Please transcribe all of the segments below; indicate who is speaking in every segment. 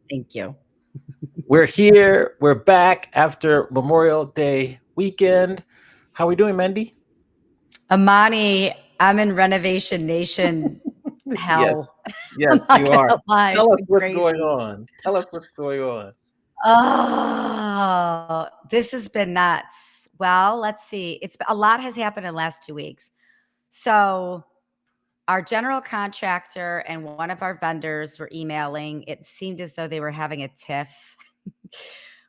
Speaker 1: Thank you.
Speaker 2: We're here. We're back after Memorial Day weekend. How are we doing, Mandy?
Speaker 1: Amani, I'm in Renovation Nation hell.
Speaker 2: Yes,
Speaker 1: I'm
Speaker 2: you
Speaker 1: not
Speaker 2: are.
Speaker 1: gonna lie,
Speaker 2: Tell us
Speaker 1: it's
Speaker 2: what's going
Speaker 1: crazy.
Speaker 2: on. Tell us what's going on.
Speaker 1: Oh, this has been nuts. Well, let's see. A lot has happened in the last 2 weeks. So our general contractor and one of our vendors were emailing. It seemed as though they were having a tiff.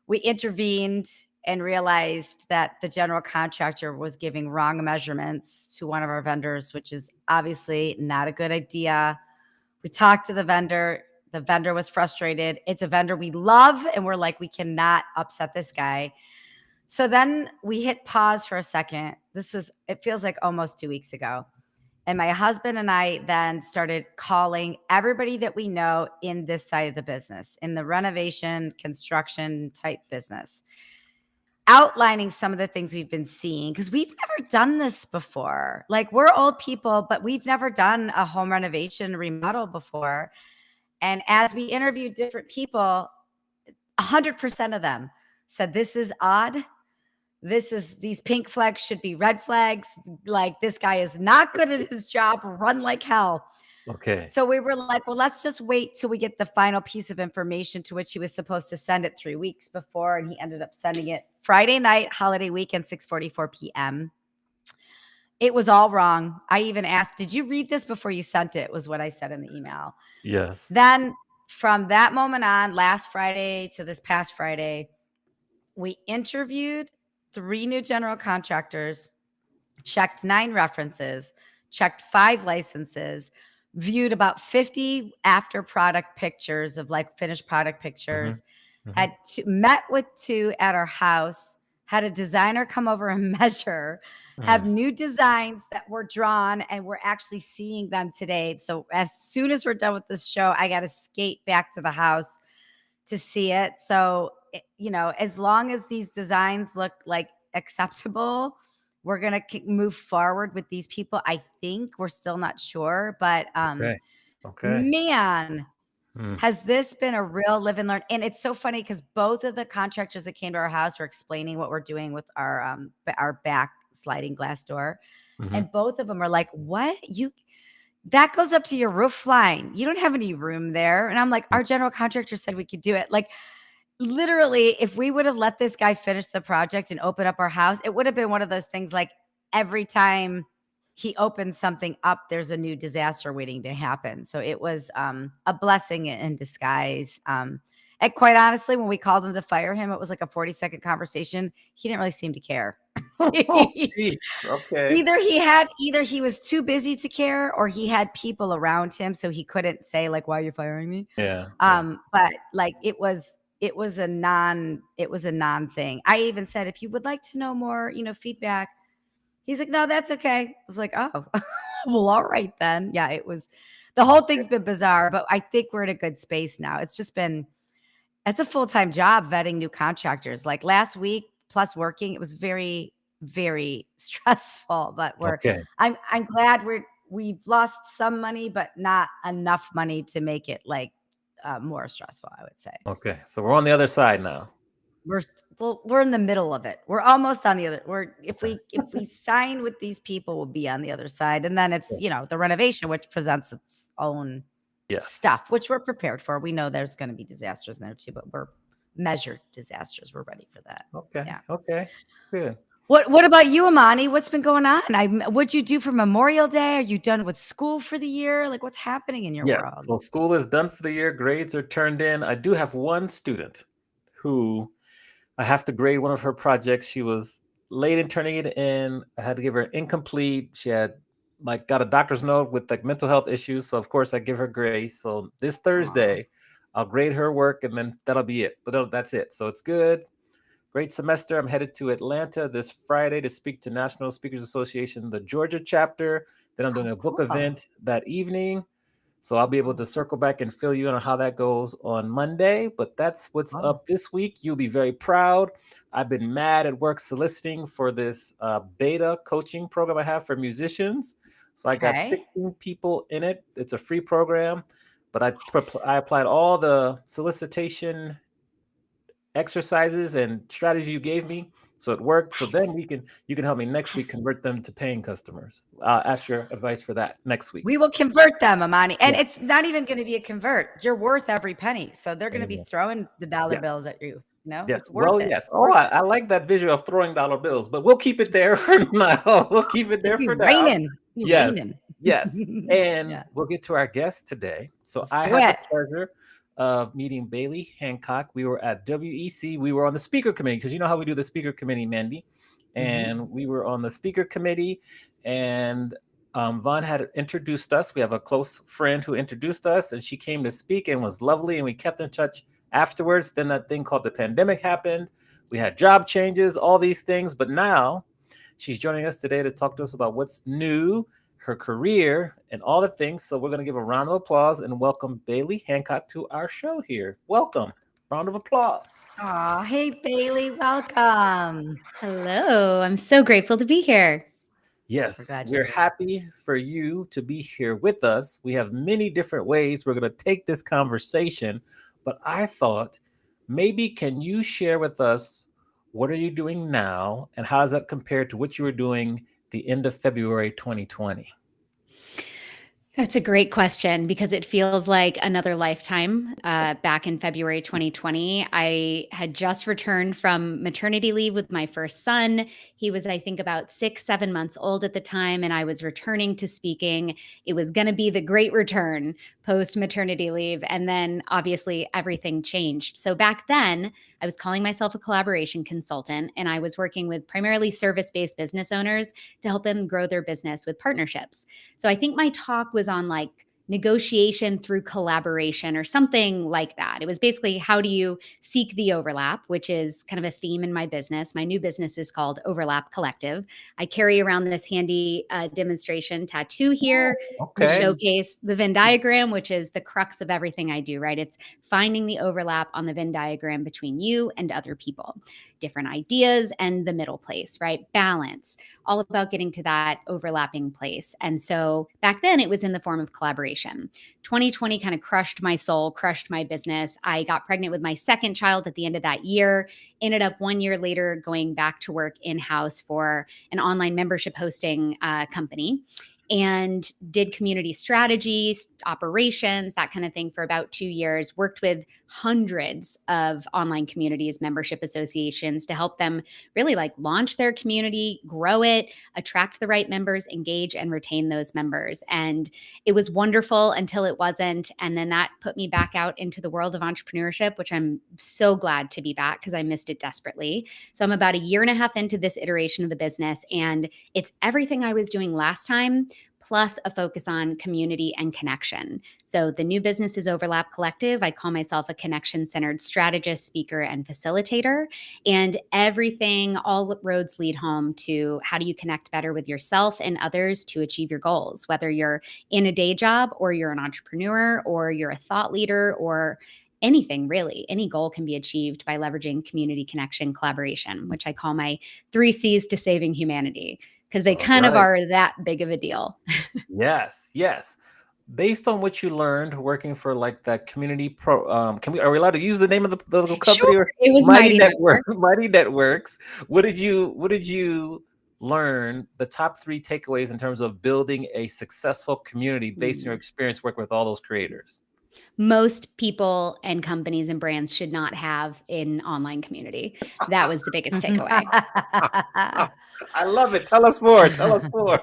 Speaker 1: We intervened and realized that the general contractor was giving wrong measurements to one of our vendors, which is obviously not a good idea. We talked to the vendor. The vendor was frustrated. It's a vendor we love, and we're like, we cannot upset this guy. So then we hit pause for a second. It feels like almost 2 weeks ago. And my husband and I then started calling everybody that we know in this side of the business, in the renovation, construction type business, outlining some of the things we've been seeing, because we've never done this before. Like, we're old people, but we've never done a home renovation remodel before. And as we interviewed different people, 100% of them said, this is odd. These pink flags should be red flags. Like, this guy is not good at his job, run like hell.
Speaker 2: Okay.
Speaker 1: So we were like, well, let's just wait till we get the final piece of information, to which he was supposed to send it 3 weeks before. And he ended up sending it Friday night, holiday weekend, 6:44 p.m. It was all wrong. I even asked, did you read this before you sent it? Was what I said in the email.
Speaker 2: Yes.
Speaker 1: Then from that moment on, last Friday to this past Friday, we interviewed 3 new general contractors, checked 9 references, checked 5 licenses, viewed about 50 after product pictures of like finished product pictures, met with 2 at our house, had a designer come over and measure, have new designs that were drawn, and we're actually seeing them today. So as soon as we're done with this show, I got to skate back to the house to see it. So, as long as these designs look like acceptable, we're going to move forward with these people. I think we're still not sure, but man, has this been a real live and learn. And it's so funny because both of the contractors that came to our house were explaining what we're doing with our back sliding glass door. And both of them are like, what? That goes up to your roof line. You don't have any room there. And I'm like, our general contractor said we could do it. Like, literally, if we would have let this guy finish the project and open up our house, it would have been one of those things like every time he opens something up, there's a new disaster waiting to happen. So it was a blessing in disguise. And quite honestly, when we called him to fire him, it was like a 40-second conversation. He didn't really seem to care.
Speaker 2: Okay.
Speaker 1: Either he was too busy to care, or he had people around him, so he couldn't say like, why are you firing me?
Speaker 2: Yeah.
Speaker 1: But like, it was a non thing. I even said, if you would like to know more, feedback. He's like, no, that's okay. I was like, oh, well, all right then. Yeah, it was. The whole
Speaker 2: Okay.
Speaker 1: thing's been bizarre, but I think we're in a good space now. It's a full-time job vetting new contractors. Like last week plus working, it was very, very stressful, but
Speaker 2: Okay.
Speaker 1: I'm glad we've lost some money, but not enough money to make it like more stressful, I would say.
Speaker 2: Okay. So we're on the other side now.
Speaker 1: We're in the middle of it. We're almost on the other. We're
Speaker 2: Okay.
Speaker 1: if we sign with these people, we'll be on the other side, and then it's the renovation, which presents its own
Speaker 2: Yes.
Speaker 1: stuff, which we're prepared for. We know there's going to be disasters in there too, but we're measured disasters. We're ready for that.
Speaker 2: Okay.
Speaker 1: Yeah.
Speaker 2: Okay. Good.
Speaker 1: What about you, Amani? What's been going on? What'd you do for Memorial Day? Are you done with school for the year? Like, what's happening in your
Speaker 2: Yeah.
Speaker 1: world?
Speaker 2: So school is done for the year. Grades are turned in. I do have one student who I have to grade one of her projects. She was late in turning it in. I had to give her incomplete. She had like got a doctor's note with like mental health issues. So of course I give her grace. So this
Speaker 1: Aw.
Speaker 2: Thursday, I'll grade her work and then that'll be it. But that's it. So it's good. Great semester. I'm headed to Atlanta this Friday to speak to National Speakers Association, the Georgia chapter. Then I'm doing
Speaker 1: Oh,
Speaker 2: a book
Speaker 1: cool.
Speaker 2: event that evening. So I'll be able to circle back and fill you in on how that goes on Monday. But that's what's
Speaker 1: Oh,
Speaker 2: up this week. You'll be very proud. I've been mad at work soliciting for this beta coaching program I have for musicians. So I got
Speaker 1: okay.
Speaker 2: 16 people in it. It's a free program, but I applied all the solicitation exercises and strategy you gave me. So it worked. So then
Speaker 1: Nice.
Speaker 2: you can help me next week
Speaker 1: Yes.
Speaker 2: convert them to paying customers. I'll ask your advice for that next week.
Speaker 1: We will convert them, Amani. And
Speaker 2: Yeah.
Speaker 1: it's not even going to be a convert. You're worth every penny. So they're going to be
Speaker 2: Amen.
Speaker 1: throwing the dollar
Speaker 2: Yeah.
Speaker 1: bills at you.
Speaker 2: Yes.
Speaker 1: It's worth
Speaker 2: Well,
Speaker 1: it.
Speaker 2: yes.
Speaker 1: It's
Speaker 2: Oh,
Speaker 1: worth
Speaker 2: I
Speaker 1: it.
Speaker 2: like that visual of throwing dollar bills, but we'll keep it there for now. We'll keep it
Speaker 1: It'd
Speaker 2: there
Speaker 1: be
Speaker 2: for now.
Speaker 1: raining. It'd be
Speaker 2: Yes.
Speaker 1: raining.
Speaker 2: Yes. And
Speaker 1: Yeah.
Speaker 2: we'll get to our guest today. So
Speaker 1: Let's
Speaker 2: I
Speaker 1: do
Speaker 2: had the
Speaker 1: it.
Speaker 2: pleasure of meeting Baily Hancock. We were at WEC. We were on the speaker committee because you know how we do the speaker committee, Mandy. And we were on the speaker committee, and Vaughn had introduced us. We have a close friend who introduced us, and she came to speak and was lovely. And we kept in touch afterwards. Then that thing called the pandemic happened. We had job changes, all these things. But now she's joining us today to talk to us about what's new, her career, and all the things. So we're going to give a round of applause and welcome Baily Hancock to our show here. Welcome. Round of applause.
Speaker 1: Aw, hey, Bailey. Welcome.
Speaker 3: Hello, I'm so grateful to be here.
Speaker 1: We're
Speaker 2: Yes,
Speaker 1: glad you're
Speaker 2: we're
Speaker 1: here.
Speaker 2: happy for you to be here with us. We have many different ways we're going to take this conversation, but I thought maybe can you share with us what are you doing now and how does that compare to what you were doing the end of February 2020?
Speaker 3: That's a great question because it feels like another lifetime. Back in February 2020, I had just returned from maternity leave with my first son. He was, I think, about 6, 7 months old at the time, and I was returning to speaking. It was going to be the great return post maternity leave. And then obviously everything changed. So back then, I was calling myself a collaboration consultant, and I was working with primarily service-based business owners to help them grow their business with partnerships. So I think my talk was on like negotiation through collaboration or something like that. It was basically how do you seek the overlap, which is kind of a theme in my business. My new business is called Overlap Collective. I carry around this handy demonstration tattoo here to
Speaker 2: Okay.
Speaker 3: showcase the Venn diagram, which is the crux of everything I do, right? It's finding the overlap on the Venn diagram between you and other people, different ideas and the middle place, right? Balance, all about getting to that overlapping place. And so back then it was in the form of collaboration. 2020 kind of crushed my soul, crushed my business. I got pregnant with my second child at the end of that year, ended up 1 year later going back to work in-house for an online membership hosting company, and did community strategies, operations, that kind of thing for about 2 years, worked with hundreds of online communities, membership associations to help them really like launch their community, grow it, attract the right members, engage and retain those members. And it was wonderful until it wasn't. And then that put me back out into the world of entrepreneurship, which I'm so glad to be back because I missed it desperately. So I'm about 1.5 years into this iteration of the business, and it's everything I was doing last time, plus a focus on community and connection. So the New Businesses Overlap Collective, I call myself a connection-centered strategist, speaker, and facilitator. And everything, all roads lead home to how do you connect better with yourself and others to achieve your goals, whether you're in a day job or you're an entrepreneur or you're a thought leader or anything really. Any goal can be achieved by leveraging community, connection, collaboration, which I call my 3 C's to saving humanity, because they
Speaker 2: All
Speaker 3: kind of
Speaker 2: right.
Speaker 3: are that big of a deal.
Speaker 2: Yes, yes. Based on what you learned working for like that community are we allowed to use the name of the little company,
Speaker 3: Sure.
Speaker 2: or
Speaker 3: It was
Speaker 2: Mighty
Speaker 3: Mighty
Speaker 2: Network?
Speaker 3: Network.
Speaker 2: Mighty Networks. What did you learn, the top 3 takeaways in terms of building a successful community based on your experience working with all those creators?
Speaker 3: Most people and companies and brands should not have an online community. That was the biggest takeaway.
Speaker 2: I love it. Tell us more. Tell us more.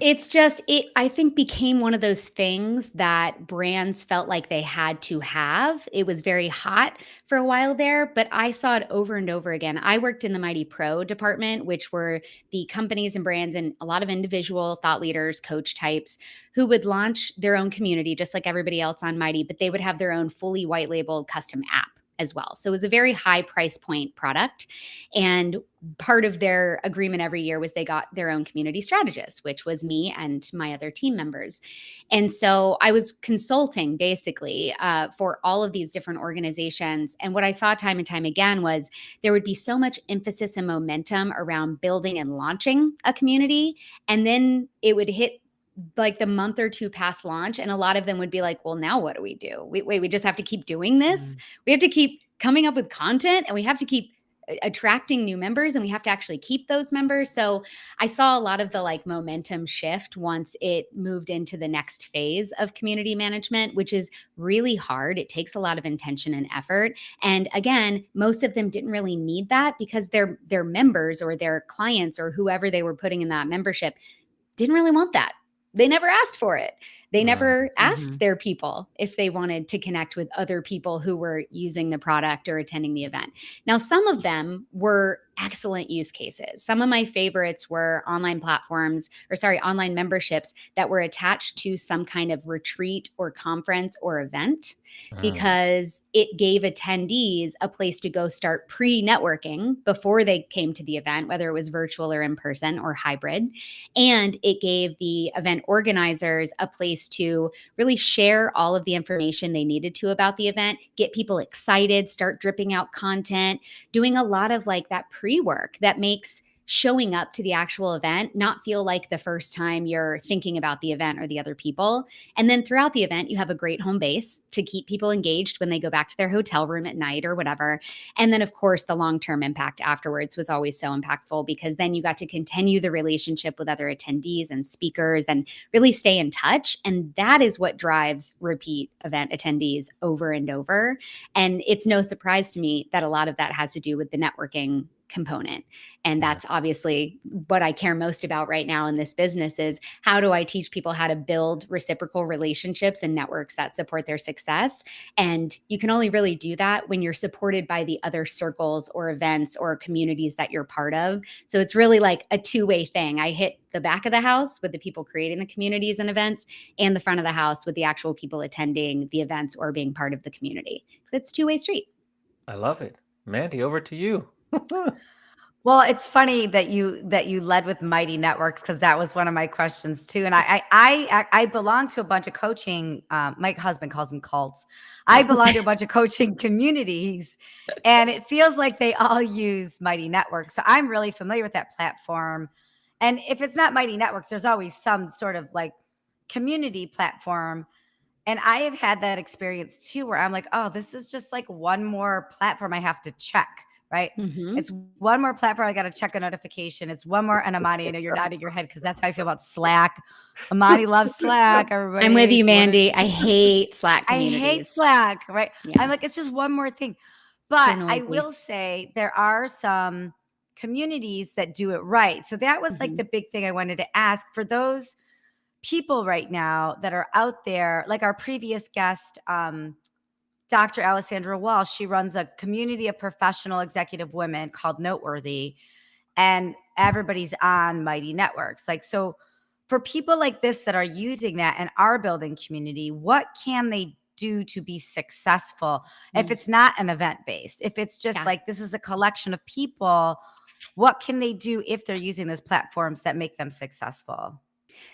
Speaker 3: It's just, I think, became one of those things that brands felt like they had to have. It was very hot for a while there, but I saw it over and over again. I worked in the Mighty Pro department, which were the companies and brands and a lot of individual thought leaders, coach types who would launch their own community, just like everybody else on Mighty, but they would have their own fully white labeled custom app as well. So it was a very high price point product. And part of their agreement every year was they got their own community strategist, which was me and my other team members. And so I was consulting basically for all of these different organizations. And what I saw time and time again was there would be so much emphasis and momentum around building and launching a community. And then it would hit like the month or 2 past launch, and a lot of them would be like, well, now what do? We just have to keep doing this. We have to keep coming up with content, and we have to keep attracting new members, and we have to actually keep those members. So I saw a lot of the like momentum shift once it moved into the next phase of community management, which is really hard. It takes a lot of intention and effort. And again, most of them didn't really need that because their members or their clients or whoever they were putting in that membership didn't really want that. They never asked for it. They never asked their people if they wanted to connect with other people who were using the product or attending the event. Now, some of them were excellent use cases. Some of my favorites were online memberships that were attached to some kind of retreat or conference or event, because it gave attendees a place to go start pre-networking before they came to the event, whether it was virtual or in person or hybrid. And it gave the event organizers a place to really share all of the information they needed to about the event, get people excited, start dripping out content, doing a lot of like that pre-work that makes showing up to the actual event not feel like the first time you're thinking about the event or the other people. And then throughout the event, you have a great home base to keep people engaged when they go back to their hotel room at night or whatever. And then, of course, the long-term impact afterwards was always so impactful, because then you got to continue the relationship with other attendees and speakers and really stay in touch. And that is what drives repeat event attendees over and over. And it's no surprise to me that a lot of that has to do with the networking component. And that's obviously what I care most about right now in this business is how do I teach people how to build reciprocal relationships and networks that support their success? And you can only really do that when you're supported by the other circles or events or communities that you're part of. So it's really like a two-way thing. I hit the back of the house with the people creating the communities and events, and the front of the house with the actual people attending the events or being part of the community. So it's a two-way street.
Speaker 2: I love it. Mandy, over to you.
Speaker 1: Well, it's funny that you led with Mighty Networks, because that was one of my questions too. And I belong to a bunch of coaching. My husband calls them cults. I belong to a bunch of coaching communities, and it feels like they all use Mighty Networks. So I'm really familiar with that platform. And if it's not Mighty Networks, there's always some sort of like community platform. And I have had that experience too, where I'm like, oh, this is just like one more platform I have to check, right?
Speaker 3: Mm-hmm.
Speaker 1: It's one more platform I got to check a notification. It's one more. And Amani, I know you're nodding your head because that's how I feel about Slack. Amani loves Slack. Everybody,
Speaker 3: I'm with you,
Speaker 1: if wanna-
Speaker 3: Mandy. I hate Slack
Speaker 1: I
Speaker 3: communities.
Speaker 1: hate Slack, right?
Speaker 3: Yeah.
Speaker 1: I'm like, it's just one more thing.
Speaker 3: So
Speaker 1: But I
Speaker 3: noisy.
Speaker 1: will say there are some communities that do it right. So that was like the big thing I wanted to ask for those people right now that are out there, like our previous guest, Dr. Alessandra Walsh. She runs a community of professional executive women called Noteworthy, and everybody's on Mighty Networks. Like, so for people like this that are using that and are building community, what can they do to be successful if it's not an event based? If it's just like this is a collection of people, what can they do if they're using those platforms that make them successful?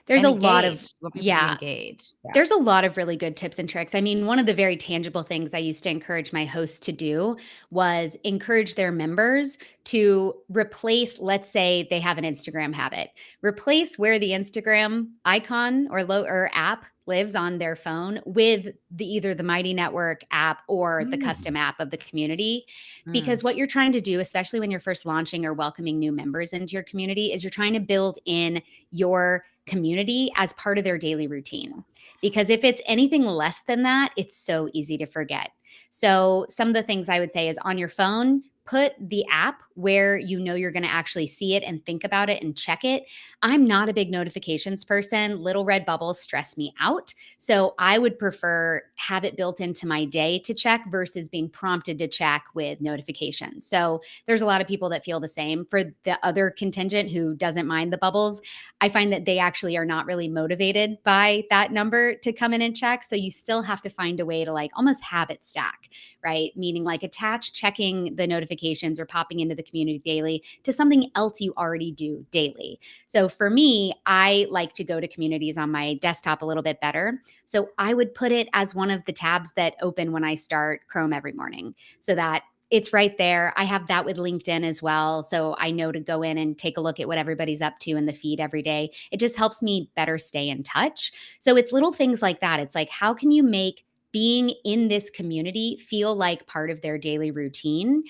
Speaker 3: There's
Speaker 1: And
Speaker 3: a lot of,
Speaker 1: engaged. Want people to be
Speaker 3: yeah,
Speaker 1: engaged. Yeah.
Speaker 3: there's a lot of really good tips and tricks. I mean, one of the very tangible things I used to encourage my hosts to do was encourage their members to replace, let's say they have an Instagram habit, replace where the Instagram icon or app lives on their phone with either the Mighty Network app or the custom app of the community. Because what you're trying to do, especially when you're first launching or welcoming new members into your community, is you're trying to build in your community as part of their daily routine. Because if it's anything less than that, it's so easy to forget. So some of the things I would say is on your phone, put the app where you know you're going to actually see it and think about it and check it. I'm not a big notifications person. Little red bubbles stress me out. So I would prefer have it built into my day to check versus being prompted to check with notifications. So there's a lot of people that feel the same. For the other contingent who doesn't mind the bubbles, I find that they actually are not really motivated by that number to come in and check. So you still have to find a way to like almost habit stack, right? Meaning like attach checking the notifications or popping into the community daily to something else you already do daily. So for me, I like to go to communities on my desktop a little bit better. So I would put it as one of the tabs that open when I start Chrome every morning so that it's right there. I have that with LinkedIn as well. So I know to go in and take a look at what everybody's up to in the feed every day. It just helps me better stay in touch. So it's little things like that. It's like, how can you make being in this community feel like part of their daily routine?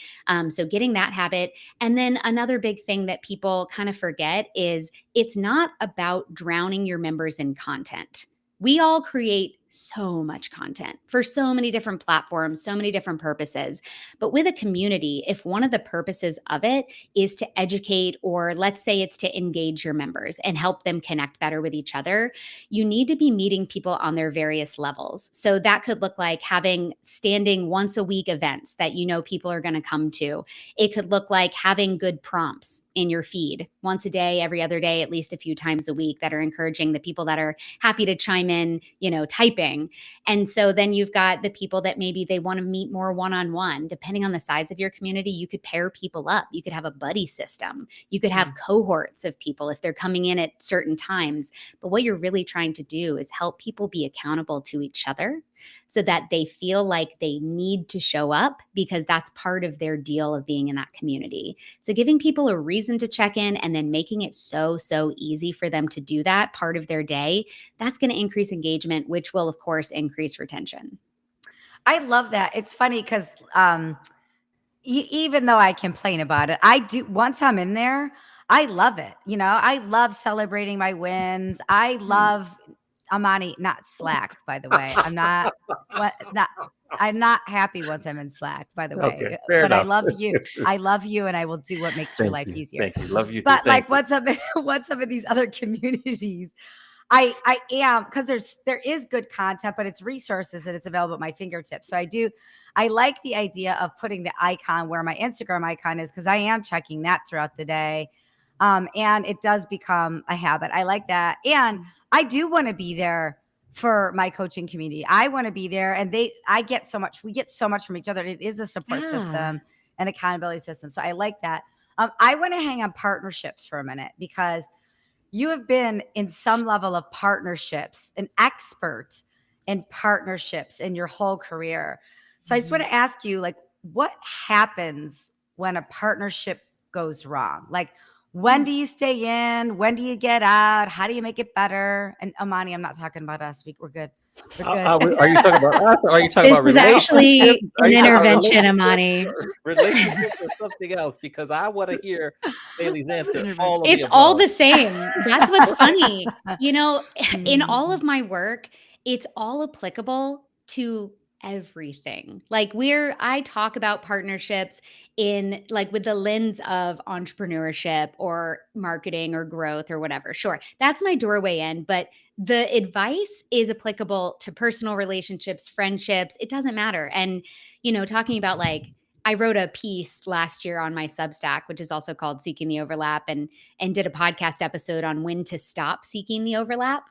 Speaker 3: So getting that habit. And then another big thing that people kind of forget is it's not about drowning your members in content. We all create so much content for so many different platforms, so many different purposes. But with a community, if one of the purposes of it is to educate, or let's say it's to engage your members and help them connect better with each other, you need to be meeting people on their various levels. So that could look like having standing once a week events that you know people are going to come to. It could look like having good prompts in your feed once a day, every other day, at least a few times a week that are encouraging the people that are happy to chime in, typing. And so then you've got the people that maybe they want to meet more one-on-one. Depending on the size of your community, you could pair people up. You could have a buddy system. You could have cohorts of people if they're coming in at certain times. But what you're really trying to do is help people be accountable to each other so that they feel like they need to show up because that's part of their deal of being in that community. So giving people a reason to check in and then making it so easy for them to do that part of their day, that's going to increase engagement, which will, of course, increase retention.
Speaker 1: I love that. It's funny because even though I complain about it, I do, once I'm in there, I love it. I love celebrating my wins. I love Amani, not Slack, by the way. I'm not happy once I'm in Slack, by the way.
Speaker 2: Okay, fair
Speaker 1: But I
Speaker 2: enough.
Speaker 1: love you. I love you, and I will do what makes your life easier.
Speaker 2: Thank you. Love you too.
Speaker 1: But like,
Speaker 2: Thank you.
Speaker 1: what's up in these other communities? I am, because there is good content, but it's resources and it's available at my fingertips. So I like the idea of putting the icon where my Instagram icon is, because I am checking that throughout the day. And it does become a habit. I like that. And I do want to be there for my coaching community. I want to be there, and we get so much from each other. It is a support system and accountability system. So I like that. I want to hang on partnerships for a minute, because you have been in some level of partnerships, an expert in partnerships in your whole career. So I just want to ask you, like, what happens when a partnership goes wrong? Like, when do you stay in? When do you get out? How do you make it better? And Amani, I'm not talking about us. We're good. We're good.
Speaker 2: Are you talking about us, or are you talking
Speaker 3: This
Speaker 2: about
Speaker 3: is actually
Speaker 2: relationships? Are
Speaker 3: an
Speaker 2: you talking about
Speaker 3: intervention, Amani.
Speaker 2: relationships or something else? Because I want to hear Bailey's answer.
Speaker 3: It's all the same. That's what's funny. In all of my work, it's all applicable to everything. Like I talk about partnerships in like with the lens of entrepreneurship or marketing or growth or whatever. Sure, that's my doorway in, but the advice is applicable to personal relationships, friendships. It doesn't matter. And talking about like I wrote a piece last year on my Substack, which is also called Seeking the Overlap, and did a podcast episode on when to stop seeking the overlap.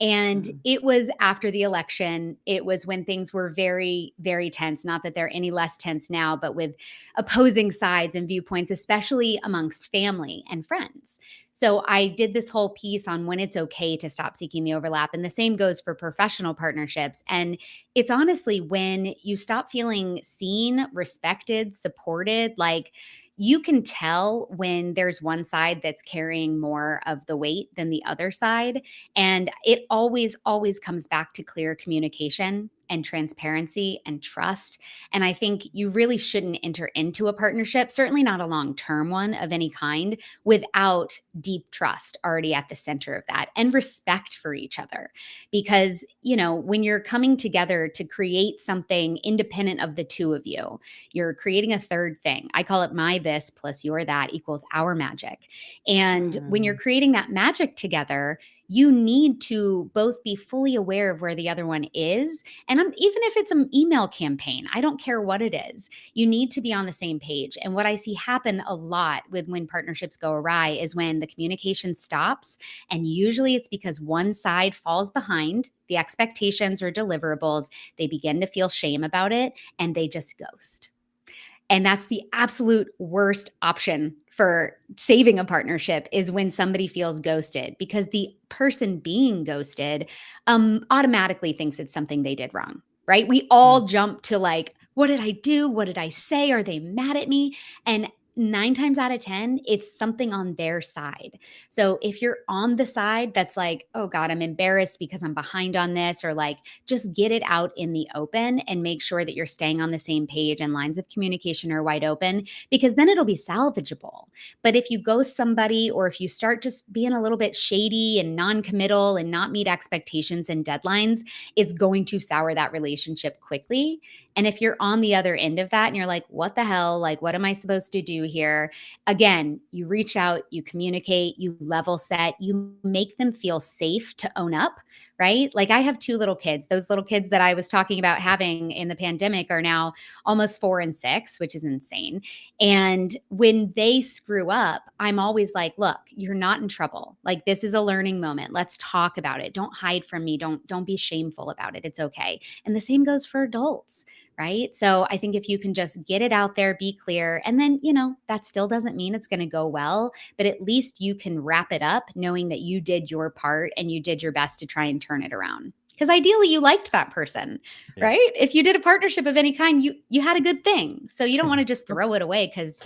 Speaker 3: And
Speaker 1: Mm.
Speaker 3: it was after the election. It was when things were very, very tense. Not that they're any less tense now, but with opposing sides and viewpoints, especially amongst family and friends. So I did this whole piece on when it's okay to stop seeking the overlap. And the same goes for professional partnerships. And it's honestly when you stop feeling seen, respected, supported. Like, you can tell when there's one side that's carrying more of the weight than the other side. And it always, always comes back to clear communication and transparency and trust. And I think you really shouldn't enter into a partnership, certainly not a long term one of any kind, without deep trust already at the center of that and respect for each other. Because, when you're coming together to create something independent of the two of you, you're creating a third thing. I call it my this plus your that equals our magic. And when you're
Speaker 1: Mm.
Speaker 3: creating that magic together, you need to both be fully aware of where the other one is. And even if it's an email campaign, I don't care what it is, you need to be on the same page. And what I see happen a lot with when partnerships go awry is when the communication stops. And usually it's because one side falls behind the expectations or deliverables. They begin to feel shame about it and they just ghost. And that's the absolute worst option for saving a partnership, is when somebody feels ghosted, because the person being ghosted automatically thinks it's something they did wrong, right? We all
Speaker 1: Mm.
Speaker 3: jump to like, what did I do? What did I say? Are they mad at me? And 9 times out of 10, it's something on their side. So if you're on the side that's like, oh God, I'm embarrassed because I'm behind on this, or like, just get it out in the open and make sure that you're staying on the same page and lines of communication are wide open, because then it'll be salvageable. But if you ghost somebody, or if you start just being a little bit shady and non-committal and not meet expectations and deadlines, it's going to sour that relationship quickly. And if you're on the other end of that and you're like, what the hell? Like, what am I supposed to do here? Again, you reach out, you communicate, you level set, you make them feel safe to own up, right? Like, I have 2 little kids. Those little kids that I was talking about having in the pandemic are now almost 4 and 6, which is insane. And when they screw up, I'm always like, look, you're not in trouble. Like, this is a learning moment. Let's talk about it. Don't hide from me. Don't be shameful about it. It's okay. And the same goes for adults, right? So I think if you can just get it out there, be clear, and then, that still doesn't mean it's going to go well, but at least you can wrap it up knowing that you did your part and you did your best to try and turn it around. Because ideally you liked that person,
Speaker 2: Yeah.
Speaker 3: right? If you did a partnership of any kind, you had a good thing. So you don't want to just throw it away because,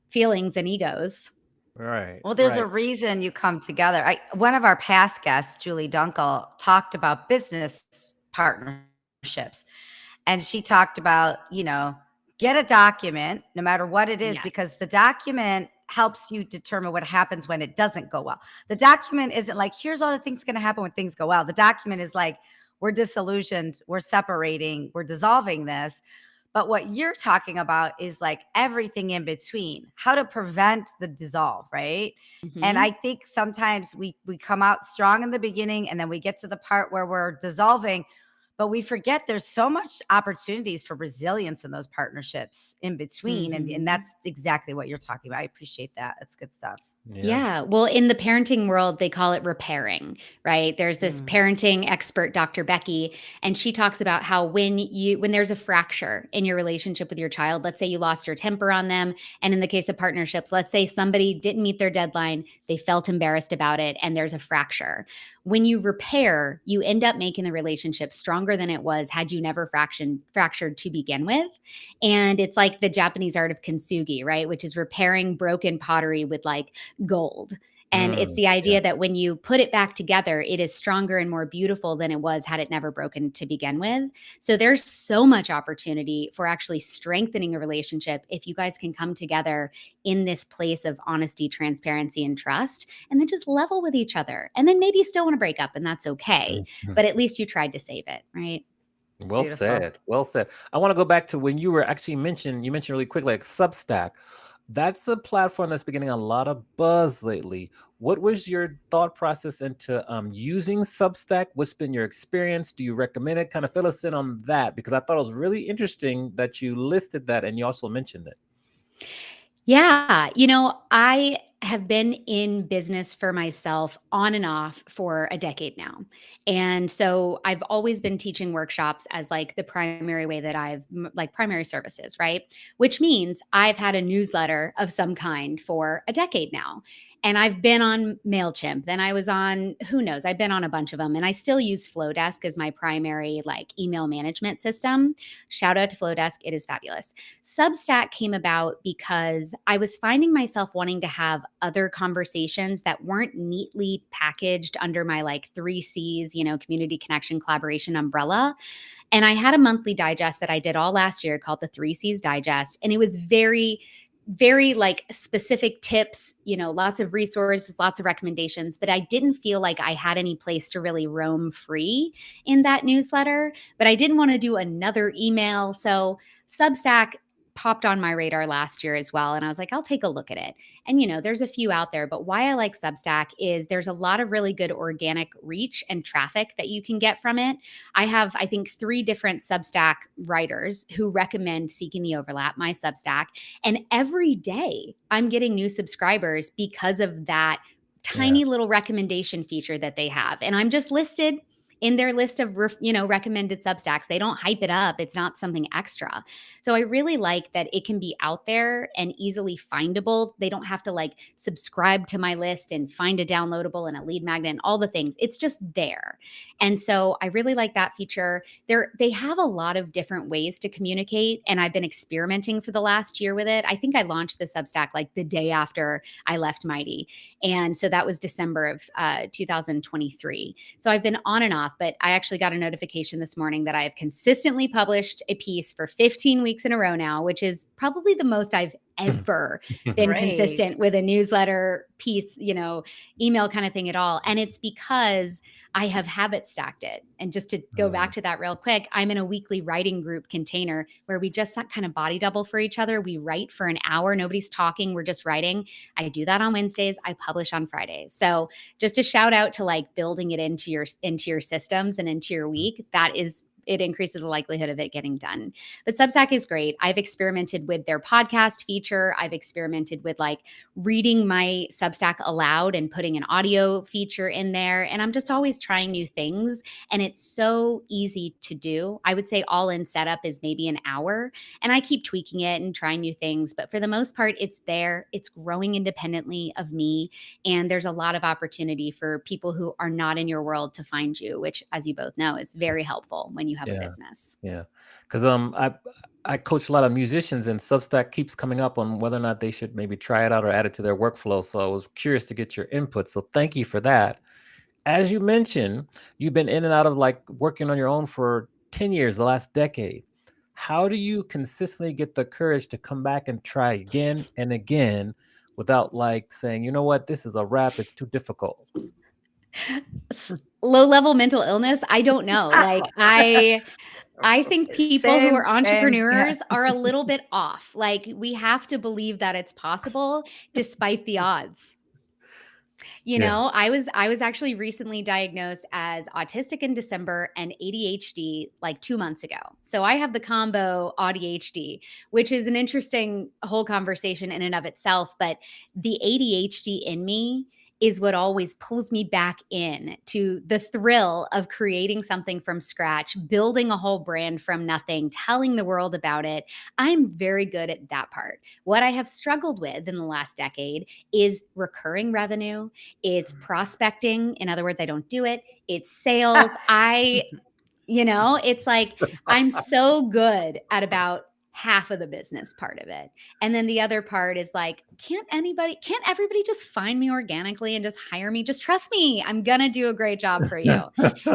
Speaker 3: feelings and egos.
Speaker 2: Right.
Speaker 1: Well, there's a
Speaker 2: Right.
Speaker 1: reason you come together. One of our past guests, Julie Dunkel, talked about business partnerships. And she talked about, get a document, no matter what it is,
Speaker 3: Yes.
Speaker 1: because the document helps you determine what happens when it doesn't go well. The document isn't like, here's all the things going to happen when things go well. The document is like, we're disillusioned, we're separating, we're dissolving this. But what you're talking about is like everything in between, how to prevent the dissolve, right? And
Speaker 3: Mhm.
Speaker 1: I think sometimes we come out strong in the beginning and then we get to the part where we're dissolving, but we forget there's so much opportunities for resilience in those partnerships in between. And
Speaker 3: Mhm.
Speaker 1: that's exactly what you're talking about. I appreciate that. That's good stuff.
Speaker 2: Yeah.
Speaker 3: Yeah. Well, in the parenting world, they call it repairing, right? There's this
Speaker 1: Mm.
Speaker 3: parenting expert, Dr. Becky, and she talks about how when there's a fracture in your relationship with your child, let's say you lost your temper on them. And in the case of partnerships, let's say somebody didn't meet their deadline, they felt embarrassed about it, and there's a fracture. When you repair, you end up making the relationship stronger than it was had you never fractured to begin with. And it's like the Japanese art of kintsugi, right? Which is repairing broken pottery with like gold. And it's the
Speaker 2: Yeah.
Speaker 3: idea that when you put it back together, it is stronger and more beautiful than it was had it never broken to begin with. So there's so much opportunity for actually strengthening a relationship if you guys can come together in this place of honesty, transparency, and trust, and then just level with each other. And then maybe you still want to break up, and that's okay.
Speaker 2: Mhm.
Speaker 3: But at least you tried to save it, right?
Speaker 1: It's
Speaker 2: Well
Speaker 1: beautiful.
Speaker 2: said. Well said. I want to go back to when you mentioned really quick, like Substack. That's a platform that's been getting a lot of buzz lately. What was your thought process into using Substack? What's been your experience? Do you recommend it? Kind of fill us in on that because I thought it was really interesting that you listed that and you also mentioned it.
Speaker 3: Yeah. I have been in business for myself on and off for a decade now. And so I've always been teaching workshops as like the primary way that like primary services, right? Which means I've had a newsletter of some kind for a decade now. And I've been on MailChimp. Then I was on, who knows, I've been on a bunch of them. And I still use Flowdesk as my primary like email management system. Shout out to Flowdesk. It is fabulous. Substack came about because I was finding myself wanting to have other conversations that weren't neatly packaged under my like 3 C's, community connection collaboration umbrella. And I had a monthly digest that I did all last year called the 3 C's Digest. And it was very, very like specific tips, lots of resources, lots of recommendations, but I didn't feel like I had any place to really roam free in that newsletter. But I didn't want to do another email. So Substack popped on my radar last year as well. And I was like, I'll take a look at it. And, there's a few out there, but why I like Substack is there's a lot of really good organic reach and traffic that you can get from it. I have, I think, 3 different Substack writers who recommend Seeking the Overlap, my Substack. And every day I'm getting new subscribers because of that
Speaker 2: Yeah.
Speaker 3: tiny little recommendation feature that they have. And I'm just listed in their list of recommended Substacks. They don't hype it up. It's not something extra. So I really like that it can be out there and easily findable. They don't have to like subscribe to my list and find a downloadable and a lead magnet and all the things. It's just there. And so I really like that feature. They have a lot of different ways to communicate, and I've been experimenting for the last year with it. I think I launched the Substack like the day after I left Mighty. And so that was December of 2023. So I've been on and off, but I actually got a notification this morning that I have consistently published a piece for 15 weeks in a row now, which is probably the most I've ever been
Speaker 1: Great.
Speaker 3: consistent with a newsletter piece, email kind of thing at all. And it's because I have habit stacked it. And just to go back to that real quick, I'm in a weekly writing group container where we just kind of body double for each other. We write for an hour. Nobody's talking. We're just writing. I do that on Wednesdays. I publish on Fridays. So just a shout out to like building it into your systems and into your week. It increases the likelihood of it getting done. But Substack is great. I've experimented with their podcast feature. I've experimented with like reading my Substack aloud and putting an audio feature in there. And I'm just always trying new things. And it's so easy to do. I would say all in setup is maybe an hour. And I keep tweaking it and trying new things. But for the most part, it's there. It's growing independently of me. And there's a lot of opportunity for people who are not in your world to find you, which, as you both know, is very helpful when you have a business.
Speaker 2: Yeah. Because I coach a lot of musicians, and Substack keeps coming up on whether or not they should maybe try it out or add it to their workflow. So I was curious to get your input. So thank you for that. As you mentioned, you've been in and out of like working on your own for 10 years, the last decade. How do you consistently get the courage to come back and try again and again without like saying, you know what, this is a wrap, it's too difficult?
Speaker 3: Low-level mental illness, I don't know. Like I think people who are entrepreneurs are a little bit off. Like we have to believe that it's possible despite the odds. I was actually recently diagnosed as autistic in December and ADHD like 2 months ago. So I have the combo ADHD, which is an interesting whole conversation in and of itself. But the ADHD in me is what always pulls me back in to the thrill of creating something from scratch, building a whole brand from nothing, telling the world about it. I'm very good at that part. What I have struggled with in the last decade is recurring revenue. It's prospecting. In other words, I don't do it. It's sales. It's like I'm so good at about half of the business part of it. And then the other part is like, can't everybody just find me organically and just hire me? Just trust me. I'm going to do a great job for you.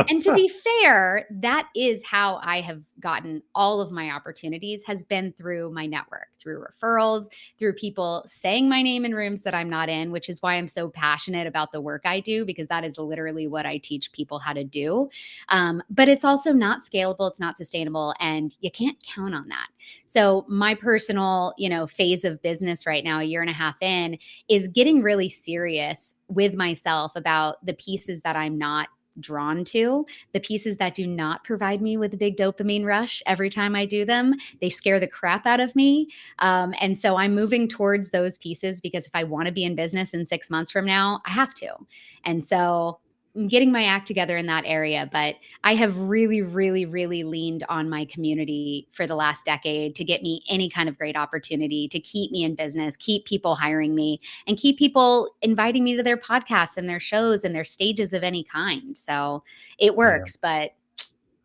Speaker 3: And to be fair, that is how I have gotten all of my opportunities has been through my network, through referrals, through people saying my name in rooms that I'm not in, which is why I'm so passionate about the work I do, because that is literally what I teach people how to do. But it's also not scalable. It's not sustainable, and you can't count on that. So my personal, phase of business right now, a year and a half in, is getting really serious with myself about the pieces that I'm not drawn to, the pieces that do not provide me with a big dopamine rush every time I do them. They scare the crap out of me. And so I'm moving towards those pieces, because if I want to be in business in 6 months from now, I have to. And so I'm getting my act together in that area. But I have really, really, really leaned on my community for the last decade to get me any kind of great opportunity, to keep me in business, keep people hiring me, and keep people inviting me to their podcasts and their shows and their stages of any kind. So it works, but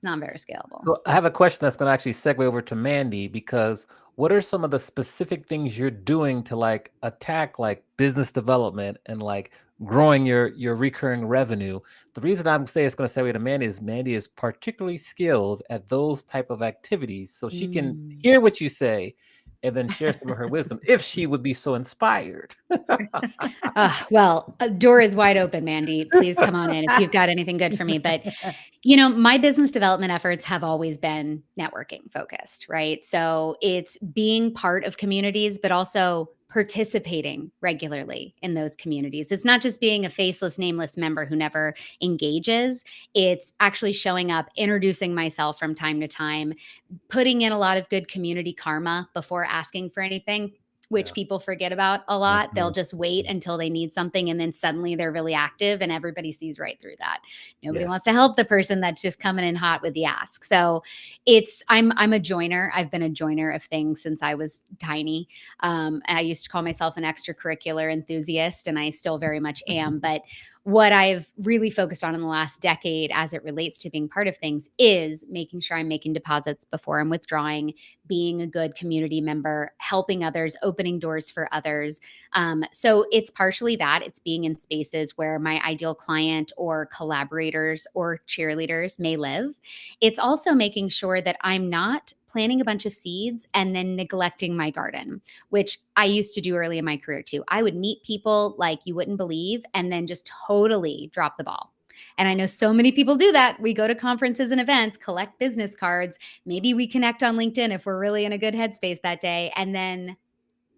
Speaker 3: not very scalable.
Speaker 2: So I have a question that's going to actually segue over to Mandy, because what are some of the specific things you're doing to like attack like business development and like growing your recurring revenue? The reason I'm saying it's going to segue to Mandy is particularly skilled at those type of activities, so she can hear what you say and then share some of her wisdom if she would be so inspired.
Speaker 3: Well, a door is wide open, Mandy. Please come on in if you've got anything good for me. But, my business development efforts have always been networking focused, right? So it's being part of communities, but also participating regularly in those communities. It's not just being a faceless, nameless member who never engages. It's actually showing up, introducing myself from time to time, putting in a lot of good community karma before asking for anything, which people forget about a lot. They'll just wait until they need something, and then suddenly they're really active, and everybody sees right through that. Nobody wants to help the person that's just coming in hot with the ask. So I'm a joiner. I've been a joiner of things since I was tiny. I used to call myself an extracurricular enthusiast, and I still very much am. But what I've really focused on in the last decade as it relates to being part of things is making sure I'm making deposits before I'm withdrawing, being a good community member, helping others, opening doors for others. So it's partially that. It's being in spaces where my ideal client or collaborators or cheerleaders may live. It's also making sure that I'm not planting a bunch of seeds and then neglecting my garden, which I used to do early in my career too. I would meet people like you wouldn't believe and then just totally drop the ball. And I know so many people do that. We go to conferences and events, collect business cards. Maybe we connect on LinkedIn if we're really in a good headspace that day, and then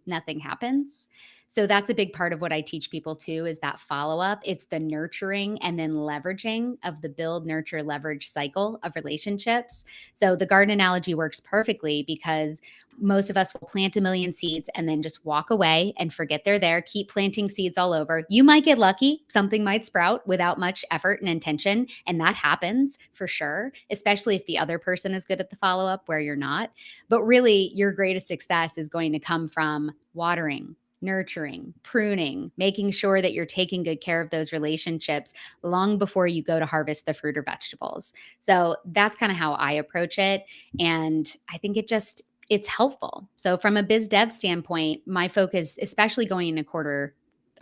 Speaker 3: nothing happens. So that's a big part of what I teach people too, is that follow-up. It's the nurturing and then leveraging of the build, nurture, leverage cycle of relationships. So the garden analogy works perfectly, because most of us will plant a million seeds and then just walk away and forget they're there, keep planting seeds all over. You might get lucky. Something might sprout without much effort and intention. And that happens for sure, especially if the other person is good at the follow-up where you're not. But really, your greatest success is going to come from watering, nurturing, pruning, making sure that you're taking good care of those relationships long before you go to harvest the fruit or vegetables. So that's kind of how I approach it. And I think it's helpful. So from a biz dev standpoint, my focus, especially going into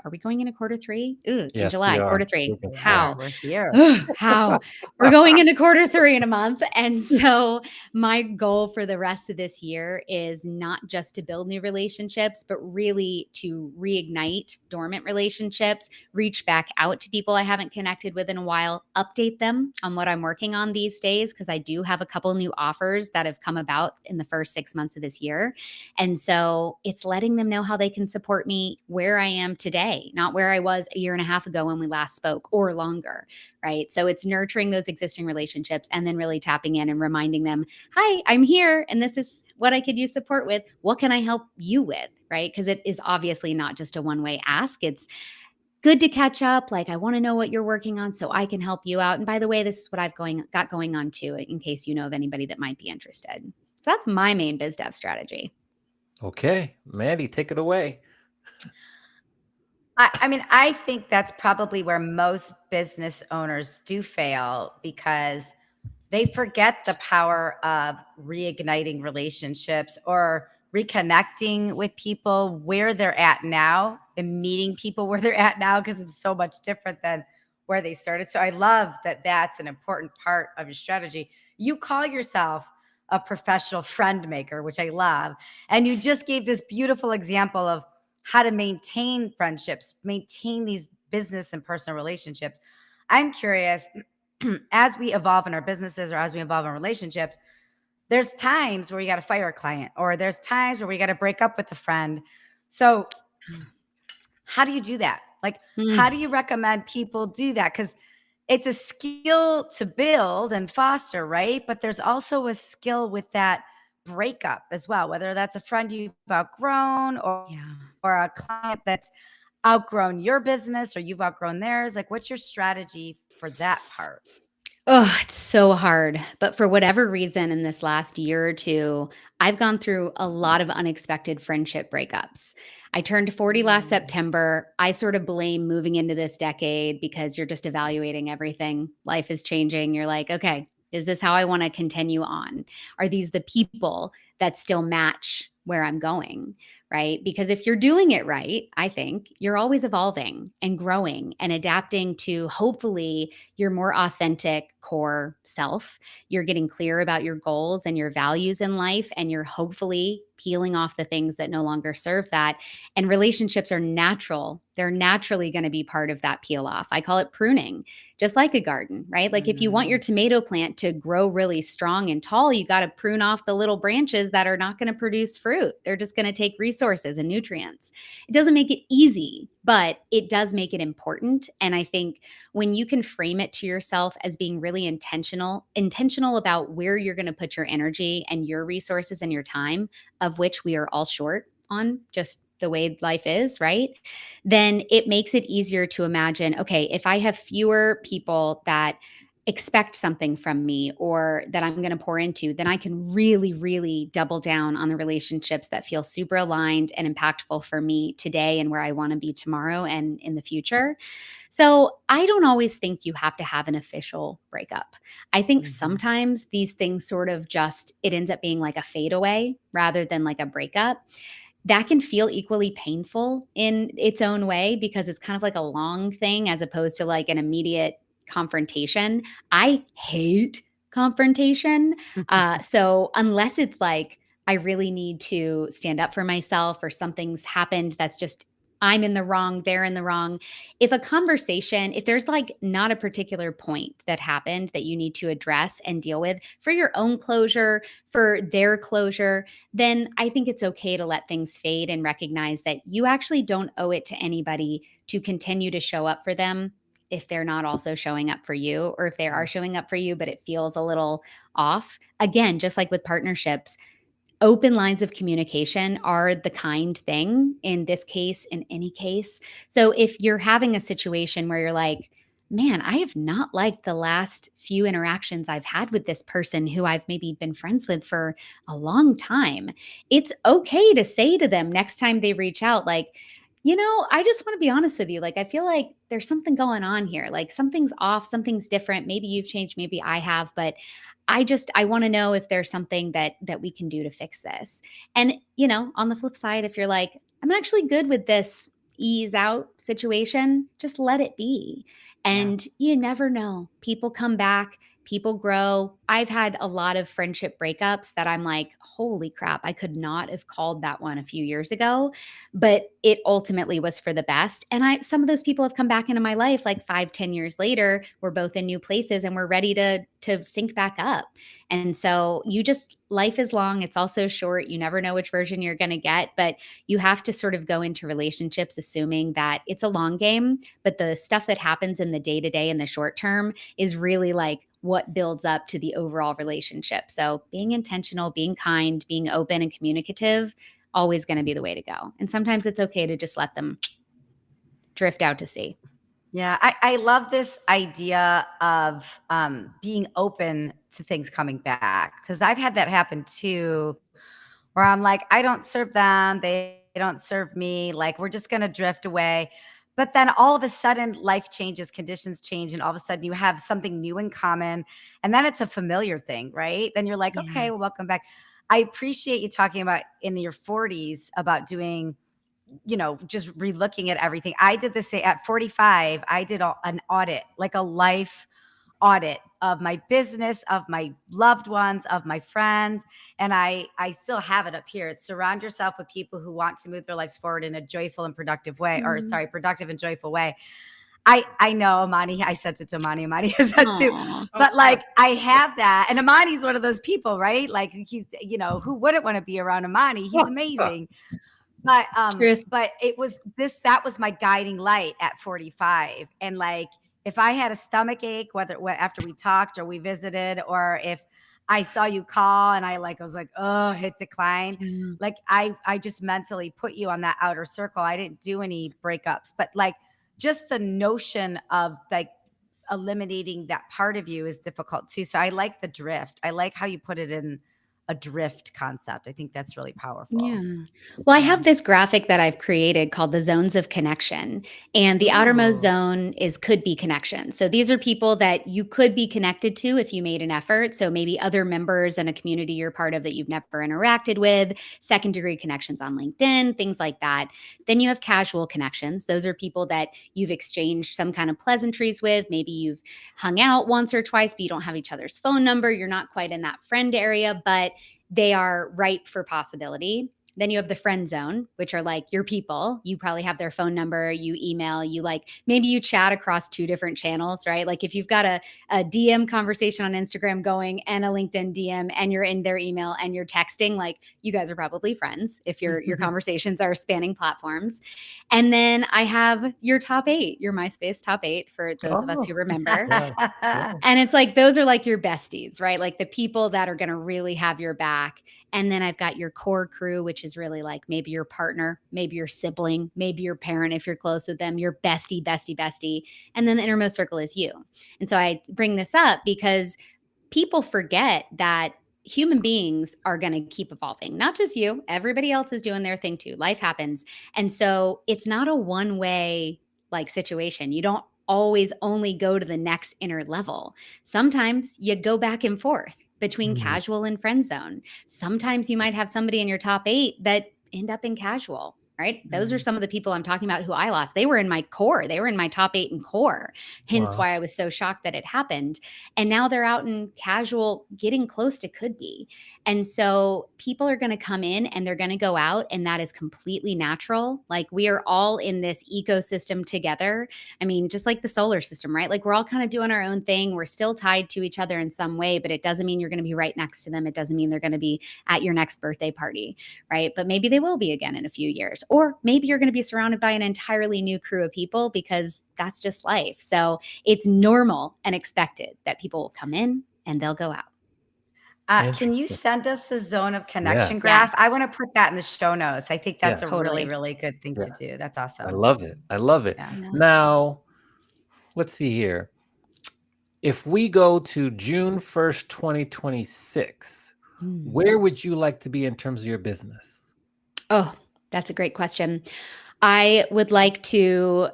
Speaker 3: are we going into quarter three? Ooh, in July, quarter three. How?
Speaker 1: We're here.
Speaker 3: How? We're going into quarter three in a month. And so my goal for the rest of this year is not just to build new relationships, but really to reignite dormant relationships, reach back out to people I haven't connected with in a while, update them on what I'm working on these days, because I do have a couple new offers that have come about in the first 6 months of this year. And so it's letting them know how they can support me where I am today, not where I was a year and a half ago when we last spoke or longer, right? So it's nurturing those existing relationships and then really tapping in and reminding them, hi, I'm here and this is what I could use support with. What can I help you with, right? Because it is obviously not just a one-way ask. It's good to catch up. Like, I want to know what you're working on so I can help you out. And by the way, this is what I've got going on too, in case you know of anybody that might be interested. So that's my main biz dev strategy.
Speaker 2: Okay, Mandy, take it away.
Speaker 1: I mean, I think that's probably where most business owners do fail, because they forget the power of reigniting relationships or reconnecting with people where they're at now and meeting people where they're at now, because it's so much different than where they started. So I love that that's an important part of your strategy. You call yourself a professional friend maker, which I love. And you just gave this beautiful example of how to maintain friendships, maintain these business and personal relationships. I'm curious, as we evolve in our businesses or as we evolve in relationships, there's times where you got to fire a client or there's times where we got to break up with a friend. So, how do you do that? Like, how do
Speaker 3: Mm.
Speaker 1: you recommend people do that? Because it's a skill to build and foster, right? But there's also a skill with that breakup as well, whether that's a friend you've outgrown
Speaker 3: Yeah.
Speaker 1: or a client that's outgrown your business or you've outgrown theirs. Like, what's your strategy for that part?
Speaker 3: Oh, it's so hard. But for whatever reason, in this last year or two, I've gone through a lot of unexpected friendship breakups. I turned 40 last
Speaker 1: Mm,
Speaker 3: September. I sort of blame moving into this decade because you're just evaluating everything. Life is changing. You're like, okay, is this how I want to continue on? Are these the people that still match where I'm going? Right. Because if you're doing it right, I think you're always evolving and growing and adapting to hopefully your more authentic core self. You're getting clear about your goals and your values in life, and you're hopefully peeling off the things that no longer serve that. And relationships are natural. They're naturally going to be part of that peel off. I call it pruning, just like a garden, right? Like if you want your
Speaker 1: mm,
Speaker 3: tomato plant to grow really strong and tall, you got to prune off the little branches that are not going to produce fruit. They're just going to take resources and nutrients. It doesn't make it easy, but it does make it important. And I think when you can frame it to yourself as being really intentional about where you're going to put your energy and your resources and your time, of which we are all short on, just the way life is, right? Then it makes it easier to imagine, okay, if I have fewer people that expect something from me or that I'm going to pour into, then I can really, really double down on the relationships that feel super aligned and impactful for me today and where I want to be tomorrow and in the future. So I don't always think you have to have an official breakup. I think
Speaker 1: mhm,
Speaker 3: sometimes these things sort of just, it ends up being like a fade away rather than like a breakup. That can feel equally painful in its own way because it's kind of like a long thing as opposed to like an immediate confrontation. I hate confrontation. So unless it's like I really need to stand up for myself or something's happened that's just I'm in the wrong, they're in the wrong. If a conversation, if there's like not a particular point that happened that you need to address and deal with for your own closure, for their closure, then I think it's okay to let things fade and recognize that you actually don't owe it to anybody to continue to show up for them if they're not also showing up for you, or if they are
Speaker 1: mm,
Speaker 3: showing up for you, but it feels a little off. Again, just like with partnerships, open lines of communication are the kind thing in this case, in any case. So if you're having a situation where you're like, man, I have not liked the last few interactions I've had with this person who I've maybe been friends with for a long time, it's okay to say to them next time they reach out, like, I just want to be honest with you. Like, I feel like there's something going on here. Like, something's off, something's different. Maybe you've changed, maybe I have, but I want to know if there's something that we can do to fix this. And, on the flip side, if you're like, I'm actually good with this ease out situation, just let it be.
Speaker 1: yeah.
Speaker 3: And you never know. People come back, people grow. I've had a lot of friendship breakups that I'm like, holy crap, I could not have called that one a few years ago, but it ultimately was for the best. And some of those people have come back into my life like 5, 10 years later. We're both in new places and we're ready to sync back up. And so life is long. It's also short. You never know which version you're going to get, but you have to sort of go into relationships assuming that it's a long game, but the stuff that happens in the day to day in the short term is really like what builds up to the overall relationship. So being intentional, being kind, being open and communicative, always going to be the way to go. And sometimes it's okay to just let them drift out to sea.
Speaker 1: Yeah, I love this idea of being open to things coming back because I've had that happen too, where I'm like, I don't serve them, they don't serve me, like we're just gonna drift away. But then all of a sudden, life changes, conditions change, and all of a sudden you have something new in common, and then it's a familiar thing, right? Then you're like,
Speaker 3: Yeah.
Speaker 1: okay, well, welcome back. I appreciate you talking about in your 40s about doing just relooking at everything. I did the same at 45. I did an audit, like a life audit of my business, of my loved ones, of my friends. And I still have it up here. It's surround yourself with people who want to move their lives forward in a joyful and productive way, or sorry, productive and joyful way. I know Amani, I sent it to Amani. Amani has that too.
Speaker 3: Aw.
Speaker 1: But like I have that. And Amani's one of those people, right? Like he's, you know, who wouldn't want to be around Amani? He's amazing.
Speaker 3: Truth.
Speaker 1: But it was that was my guiding light at 45. And like if I had a stomach ache, whether after we talked or we visited, or if I saw you call and I was like, oh, hit decline.
Speaker 3: Yeah.
Speaker 1: Like I just mentally put you on that outer circle. I didn't do any breakups, but like just the notion of like eliminating that part of you is difficult too. So I like the drift. I like how you put it in a drift concept. I think that's really powerful.
Speaker 3: Yeah. Well, I
Speaker 1: Yeah.
Speaker 3: have this graphic that I've created called the zones of connection. And the outermost
Speaker 1: Ooh.
Speaker 3: zone could be connection. So these are people that you could be connected to if you made an effort. So maybe other members in a community you're part of that you've never interacted with, second degree connections on LinkedIn, things like that. Then you have casual connections. Those are people that you've exchanged some kind of pleasantries with. Maybe you've hung out once or twice, but you don't have each other's phone number. You're not quite in that friend area, but they are ripe for possibility. Then you have the friend zone, which are like your people. You probably have their phone number, you email, you maybe you chat across two different channels, right? Like if you've got a DM conversation on Instagram going and a LinkedIn DM and you're in their email and you're texting, like you guys are probably friends if your conversations are spanning platforms. And then I have your top 8, your MySpace top 8 for those of us who remember. And it's like, those are like your besties, right? Like the people that are going to really have your back. And then I've got your core crew, which is really like maybe your partner, maybe your sibling, maybe your parent, if you're close with them, your bestie. And then the innermost circle is you. And so I bring this up because people forget that human beings are going to keep evolving. Not just you, everybody else is doing their thing too. Life happens. And so it's not a one-way situation. You don't always only go to the next inner level. Sometimes you go back and forth between casual and friend zone. Sometimes you might have somebody in your top 8 that end up in casual, right? Those are some of the people I'm talking about who I lost. They were in my core. They were in my top 8 in core. Hence why I was so shocked that it happened. And now they're out in casual, getting close to could be. And so people are going to come in and they're going to go out, and that is completely natural. Like we are all in this ecosystem together. I mean, just like the solar system, right? Like we're all kind of doing our own thing. We're still tied to each other in some way, but it doesn't mean you're going to be right next to them. It doesn't mean they're going to be at your next birthday party, right? But maybe they will be again in a few years. Or maybe you're going to be surrounded by an entirely new crew of people because that's just life. So it's normal and expected that people will come in and they'll go out.
Speaker 1: Can you send us the zone of connection graph?
Speaker 3: Yes.
Speaker 1: I want to put that in the show notes. I think that's a
Speaker 3: Totally.
Speaker 1: really, really good thing to do. That's awesome.
Speaker 2: I love it.
Speaker 1: Yeah.
Speaker 2: Now, let's see here. If we go to June 1st, 2026, where would you like to be in terms of your business?
Speaker 3: Oh, that's a great question. I would like to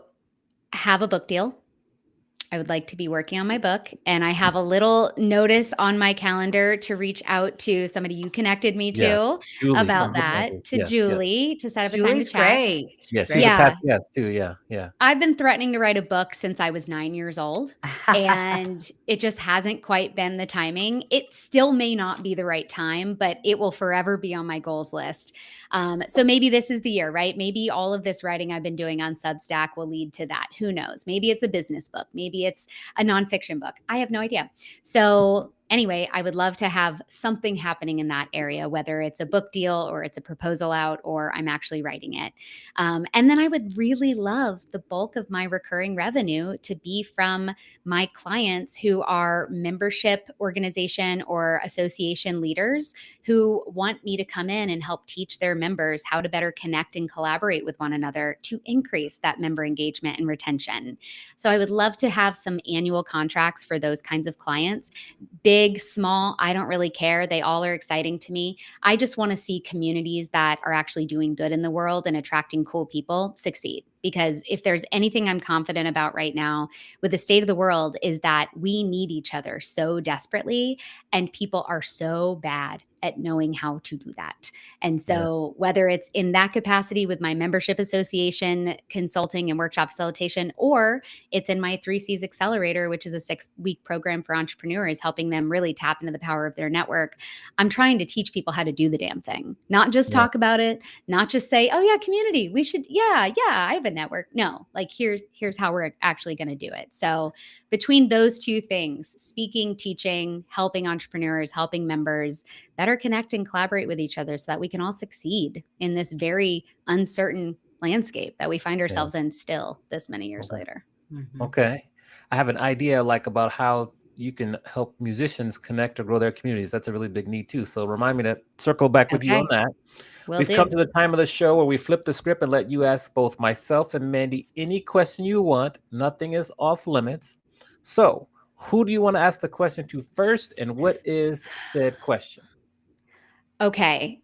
Speaker 3: have a book deal. I would like to be working on my book, and I have a little notice on my calendar to reach out to somebody you connected me to
Speaker 2: Julie
Speaker 3: about that, to Julie, to set up a time to
Speaker 1: Julie's
Speaker 3: chat.
Speaker 1: great.
Speaker 2: Yes, she's
Speaker 1: Great.
Speaker 2: a Pat Yes too. Yeah.
Speaker 3: I've been threatening to write a book since I was 9 years old, and it just hasn't quite been the timing. It still may not be the right time, but it will forever be on my goals list. So maybe this is the year, right? Maybe all of this writing I've been doing on Substack will lead to that. Who knows? Maybe it's a business book. Maybe it's a nonfiction book. I have no idea. So anyway, I would love to have something happening in that area, whether it's a book deal or it's a proposal out or I'm actually writing it. And then I would really love the bulk of my recurring revenue to be from my clients who are membership organization or association leaders who want me to come in and help teach their members how to better connect and collaborate with one another to increase that member engagement and retention. So I would love to have some annual contracts for those kinds of clients. Big, small, I don't really care. They all are exciting to me. I just want to see communities that are actually doing good in the world and attracting cool people succeed. Because if there's anything I'm confident about right now with the state of the world is that we need each other so desperately, and people are so bad at knowing how to do that. And so whether it's in that capacity with my membership association consulting and workshop facilitation, or it's in my 3Cs Accelerator, which is a 6-week program for entrepreneurs, helping them really tap into the power of their network, I'm trying to teach people how to do the damn thing, not just talk about it, not just say, oh yeah, community, we should, yeah, I have a network. No, like here's how we're actually going to do it. So between those two things, speaking, teaching, helping entrepreneurs, helping members better connect and collaborate with each other so that we can all succeed in this very uncertain landscape that we find ourselves in still this many years later.
Speaker 2: Okay. I have an idea like about how you can help musicians connect or grow their communities. That's a really big need too. So remind me to circle back with you on that. We've come to the time of the show where we flip the script and let you ask both myself and Mandy any question you want. Nothing is off limits. So who do you want to ask the question to first, and what is said question?
Speaker 3: Okay.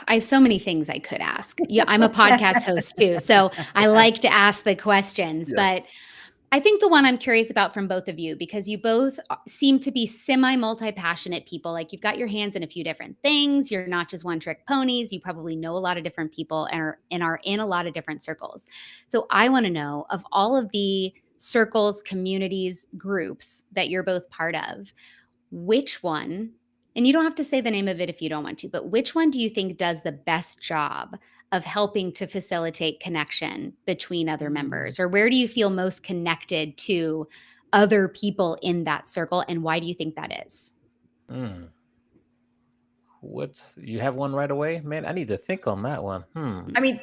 Speaker 3: I have so many things I could ask. Yeah, I'm a podcast host too, so I like to ask the questions, but I think the one I'm curious about from both of you, because you both seem to be multi-passionate people. Like you've got your hands in a few different things. You're not just one-trick ponies. You probably know a lot of different people and are in a lot of different circles. So I want to know, of all of the circles, communities, groups that you're both part of, which one, and you don't have to say the name of it if you don't want to, but which one do you think does the best job of helping to facilitate connection between other members? Or where do you feel most connected to other people in that circle, and why do you think that is?
Speaker 2: You have one right away? Man, I need to think on that one.
Speaker 1: I mean,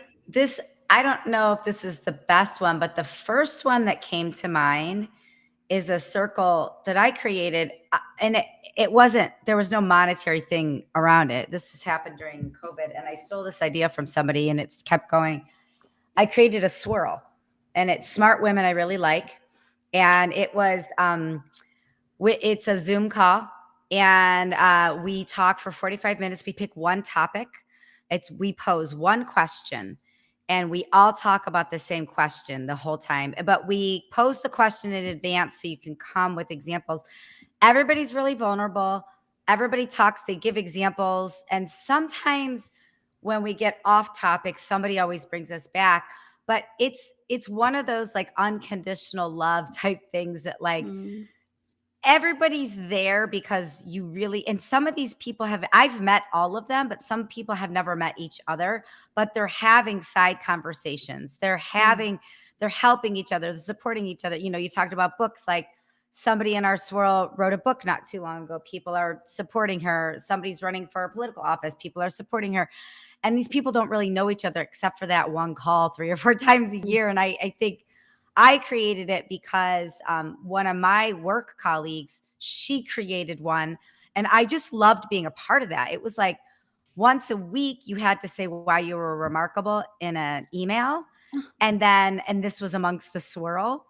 Speaker 1: I don't know if this is the best one, but the first one that came to mind is a circle that I created, and there was no monetary thing around it. This has happened during COVID, and I stole this idea from somebody, and it's kept going. I created a swirl, and it's smart women I really like, and it's a Zoom call, and we talk for 45 minutes. We pick one topic. We pose one question, and we all talk about the same question the whole time. But we pose the question in advance so you can come with examples. Everybody's really vulnerable. Everybody talks, they give examples. And sometimes when we get off topic, somebody always brings us back. But it's one of those like unconditional love type things that like everybody's there because you really, and some of these people I've met all of them, but some people have never met each other, but they're having side conversations. They're helping each other, they're supporting each other. You know, you talked about books, like somebody in our swirl wrote a book not too long ago. People are supporting her. Somebody's running for a political office. People are supporting her. And these people don't really know each other except for that one call 3 or 4 times a year. And I think I created it because one of my work colleagues, she created one, and I just loved being a part of that. It was like once a week you had to say why you were remarkable in an email, and this was amongst the swirl.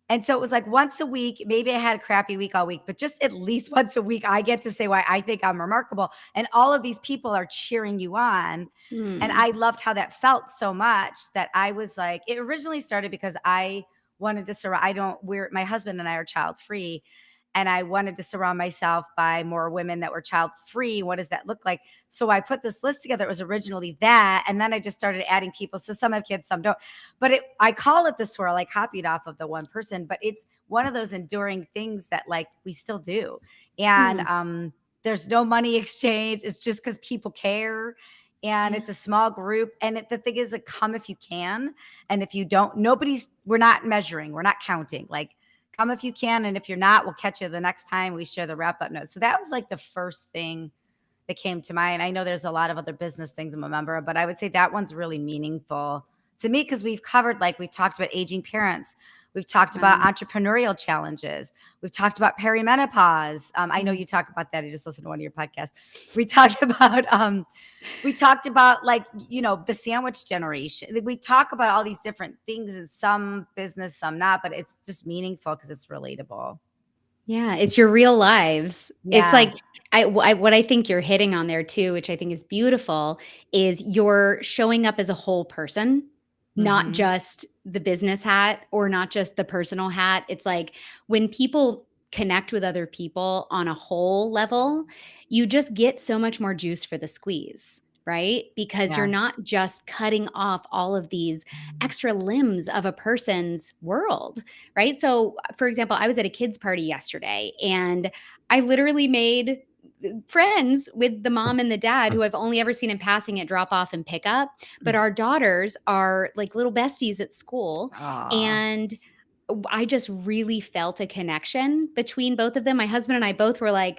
Speaker 1: And so it was like once a week, maybe I had a crappy week all week, but just at least once a week, I get to say why I think I'm remarkable. And all of these people are cheering you on. And I loved how that felt so much that I was like, it originally started because I wanted to surround, my husband and I are child free. And I wanted to surround myself by more women that were child free. What does that look like? So I put this list together. It was originally that. And then I just started adding people. So some have kids, some don't. But I call it the swirl. I copied off of the one person, but it's one of those enduring things that like we still do. And there's no money exchange. It's just because people care. And it's a small group. And the thing is, like, come if you can. And if you don't, we're not measuring. We're not counting. Like, come if you can. And if you're not, we'll catch you the next time we share the wrap up notes. So that was like the first thing that came to mind. I know there's a lot of other business things I'm a member of, but I would say that one's really meaningful to me because we've covered, like, we talked about aging parents. We've talked about entrepreneurial challenges. We've talked about perimenopause. I know you talk about that. I just listened to one of your podcasts. We talked about like, you know, the sandwich generation. We talk about all these different things in some business, some not, but it's just meaningful because it's relatable.
Speaker 3: Yeah, it's your real lives.
Speaker 1: Yeah.
Speaker 3: It's like what I think you're hitting on there too, which I think is beautiful, is you're showing up as a whole person, not just the business hat or not just the personal hat. It's like when people connect with other people on a whole level, you just get so much more juice for the squeeze, right? Because you're
Speaker 1: Yeah.
Speaker 3: not just cutting off all of these extra limbs of a person's world, right? So, for example, I was at a kids' party yesterday and I literally made friends with the mom and the dad who I've only ever seen in passing at drop off and pick up, but our daughters are like little besties at school.
Speaker 1: Aw.
Speaker 3: And I just really felt a connection between both of them. My husband and I both were like,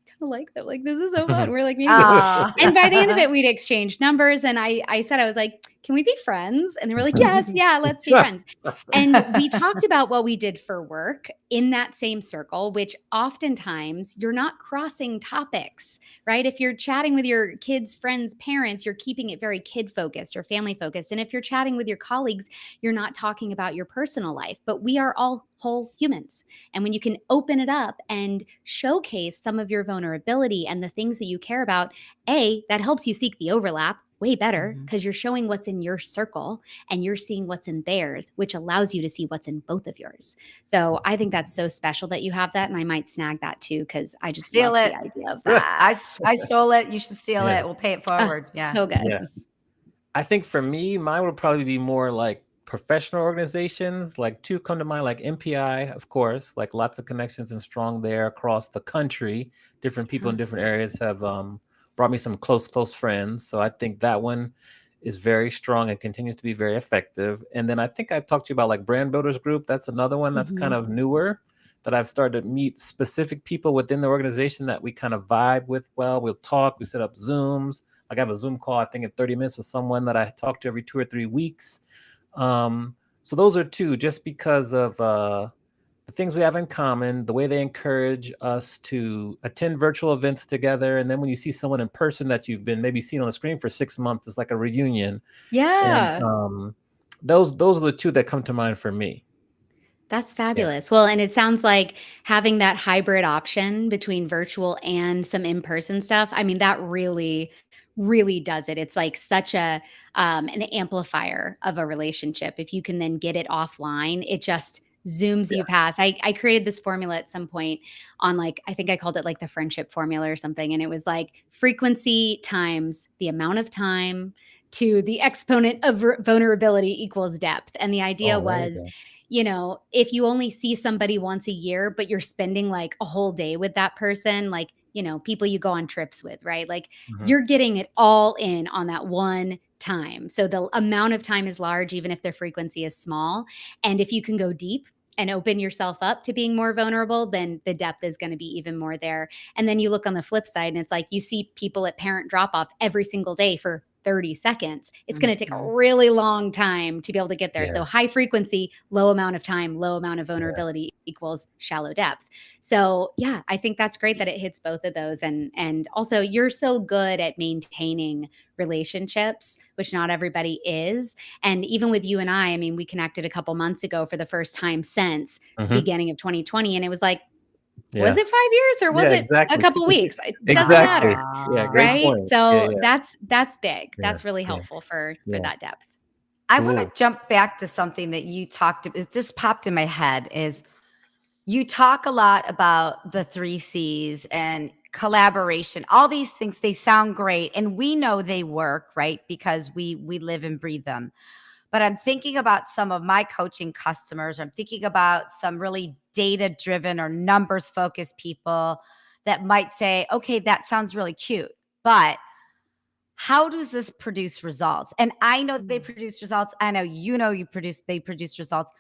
Speaker 3: kind of like that. Like, this is so fun. We're like meeting people.
Speaker 1: Aw.
Speaker 3: And by the end of it, we'd exchanged numbers. And I said, I was like, can we be friends? And they were like, yes, yeah, let's be friends. And we talked about what we did for work in that same circle, which oftentimes you're not crossing topics, right? If you're chatting with your kids, friends, parents, you're keeping it very kid focused or family focused. And if you're chatting with your colleagues, you're not talking about your personal life, but we are all whole humans. And when you can open it up and showcase some of your vulnerability and the things that you care about, that helps you seek the overlap way better because you're showing what's in your circle and you're seeing what's in theirs, which allows you to see what's in both of yours. So I think that's so special that you have that. And I might snag that too, because I just
Speaker 1: Steal
Speaker 3: love
Speaker 1: it.
Speaker 3: the idea of that.
Speaker 1: I stole it. You should steal
Speaker 2: Yeah.
Speaker 1: it. We'll pay it forward. Yeah.
Speaker 3: So good.
Speaker 2: Yeah. I think for me, mine would probably be more like professional organizations. Like two come to mind, like MPI, of course, like lots of connections and strong there across the country. Different people in different areas have brought me some close friends. So I think that one is very strong and continues to be very effective. And then I think I talked to you about like Brand Builders Group. That's another one that's kind of newer that I've started to meet specific people within the organization that we kind of vibe with. Well, we'll talk, we set up Zooms. Like I have a Zoom call, I think in 30 minutes with someone that I talk to every 2 or 3 weeks. So those are two, just because of the things we have in common, the way they encourage us to attend virtual events together. And then when you see someone in person that you've been maybe seen on the screen for 6 months, it's like a reunion.
Speaker 3: Yeah.
Speaker 2: And those are the two that come to mind for me.
Speaker 3: That's fabulous. Well, and it sounds like having that hybrid option between virtual and some in-person stuff, I mean, that really, really does it. It's like such a an amplifier of a relationship. If you can then get it offline, it just zooms you past. I created this formula at some point on like, I think I called it like the friendship formula or something. And it was like frequency times the amount of time to the exponent of vulnerability equals depth. And the idea was, if you only see somebody once a year, but you're spending like a whole day with that person, like, people you go on trips with, right? Like you're getting it all in on that one time. So the amount of time is large, even if the frequency is small. And if you can go deep and open yourself up to being more vulnerable, then the depth is going to be even more there. And then you look on the flip side and it's like you see people at parent drop off every single day for 30 seconds. It's going to take a really long time to be able to get there. So high frequency, low amount of time, low amount of vulnerability equals shallow depth. So yeah, I think that's great that it hits both of those. And also you're so good at maintaining relationships, which not everybody is. And even with you and I mean, we connected a couple months ago for the first time since beginning of 2020. And it was like, was it 5 years or was it a couple weeks? It doesn't matter.
Speaker 2: Yeah, great
Speaker 3: right?
Speaker 2: point.
Speaker 3: So that's big. That's really helpful for that depth.
Speaker 1: I want to jump back to something that you talked about. It just popped in my head is you talk a lot about the 3 C's and collaboration, all these things, they sound great. And we know they work, right? Because we live and breathe them. But I'm thinking about some of my coaching customers. I'm thinking about some really data-driven or numbers-focused people that might say, okay, that sounds really cute, but how does this produce results? And I know they produce results. I know they produce results.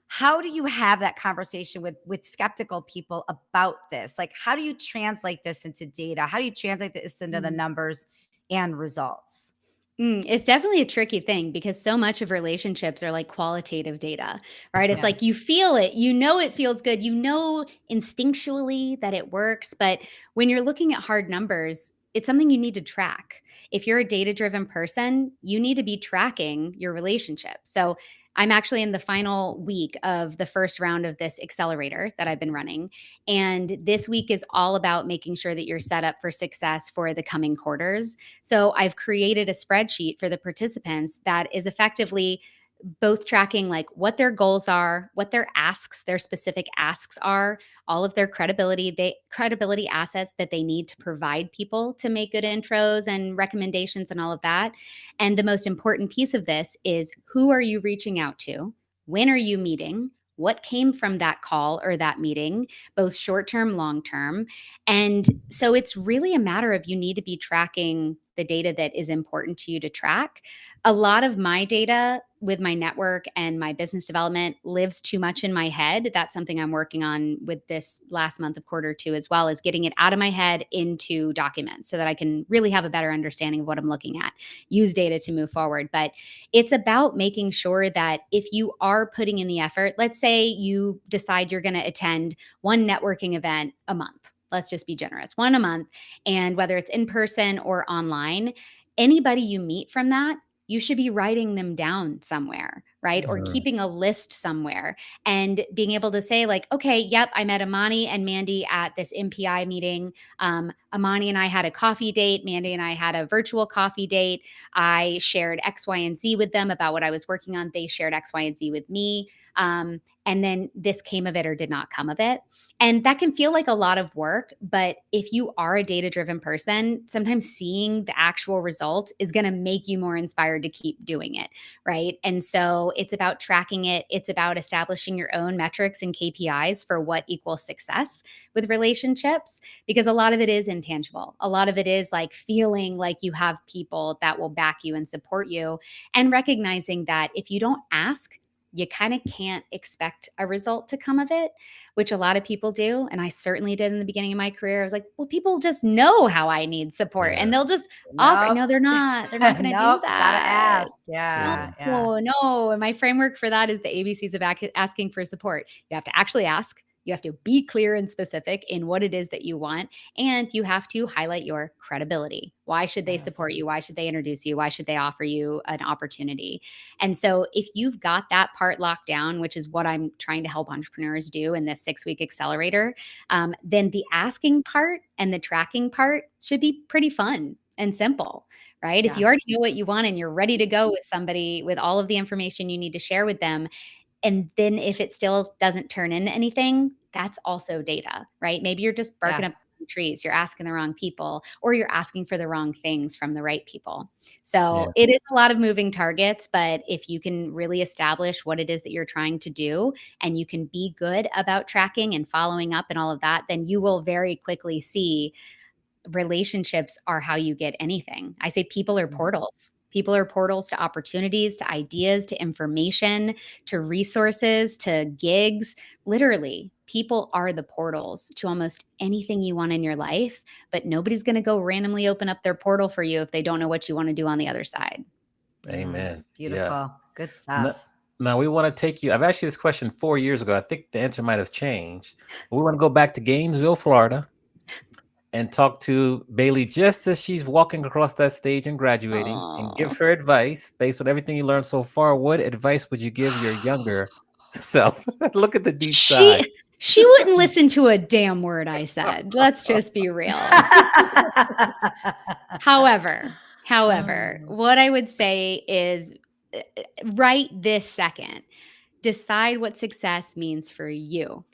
Speaker 1: How do you have that conversation with skeptical people about this? Like, how do you translate this into data? How do you translate this into the numbers and results?
Speaker 3: It's definitely a tricky thing because so much of relationships are like qualitative data, right? It's like you feel it, it feels good, instinctually that it works. But when you're looking at hard numbers, it's something you need to track. If you're a data-driven person, you need to be tracking your relationship. So I'm actually in the final week of the first round of this accelerator that I've been running. And this week is all about making sure that you're set up for success for the coming quarters. So I've created a spreadsheet for the participants that is effectively both tracking like what their goals are, what their asks, their specific asks are, all of their credibility assets that they need to provide people to make good intros and recommendations and all of that. And the most important piece of this is, who are you reaching out to? When are you meeting? What came from that call or that meeting, both short term, long term. And so it's really a matter of, you need to be tracking the data that is important to you to track. A lot of my data with my network and my business development lives too much in my head. That's something I'm working on with this last month of quarter 2 as well, is getting it out of my head into documents so that I can really have a better understanding of what I'm looking at, use data to move forward. But it's about making sure that if you are putting in the effort, let's say you decide you're going to attend one networking event a month. Let's just be generous, one a month. And whether it's in person or online, anybody you meet from that, you should be writing them down somewhere, right? Or keeping a list somewhere and being able to say like, okay, yep, I met Amani and Mandy at this MPI meeting. Amani and I had a coffee date. Mandy and I had a virtual coffee date. I shared X, Y, and Z with them about what I was working on. They shared X, Y, and Z with me. And then this came of it or did not come of it. And that can feel like a lot of work, but if you are a data-driven person, sometimes seeing the actual result is going to make you more inspired to keep doing it, right? And so it's about tracking it. It's about establishing your own metrics and KPIs for what equals success with relationships, because a lot of it is intangible. A lot of it is like feeling like you have people that will back you and support you, and recognizing that if you don't ask, you kind of can't expect a result to come of it, which a lot of people do. And I certainly did in the beginning of my career. I was like, well, people just know how I need support and they'll just offer.
Speaker 1: Nope.
Speaker 3: No, they're not. They're not going to do
Speaker 1: Nope. Gotta
Speaker 3: that.
Speaker 1: ask. Yeah.
Speaker 3: No, no. And my framework for that is the ABCs of asking for support. You have to actually ask. You have to be clear and specific in what it is that you want. And you have to highlight your credibility. Why should they support you? Why should they introduce you? Why should they offer you an opportunity? And so if you've got that part locked down, which is what I'm trying to help entrepreneurs do in this 6-week accelerator, then the asking part and the tracking part should be pretty fun and simple, right? If you already know what you want and you're ready to go with somebody with all of the information you need to share with them, and then if it still doesn't turn into anything, that's also data, right? Maybe you're just barking up trees, you're asking the wrong people, or you're asking for the wrong things from the right people. So it is a lot of moving targets, but if you can really establish what it is that you're trying to do, and you can be good about tracking and following up and all of that, then you will very quickly see relationships are how you get anything. I say people are portals. People are portals to opportunities, to ideas, to information, to resources, to gigs. Literally, people are the portals to almost anything you want in your life, but nobody's going to go randomly open up their portal for you if they don't know what you want to do on the other side.
Speaker 2: Amen.
Speaker 1: Beautiful.
Speaker 2: Yeah.
Speaker 1: Good stuff.
Speaker 2: Now we want to take you. I've asked you this question 4 years ago. I think the answer might have changed. We want to go back to Gainesville, Florida, and talk to Baily just as she's walking across that stage and graduating, and give her advice based on everything you learned so far. What advice would you give your younger self? Look at the deep side.
Speaker 3: She wouldn't listen to a damn word I said. Let's just be real. However, what I would say is right this second, decide what success means for you,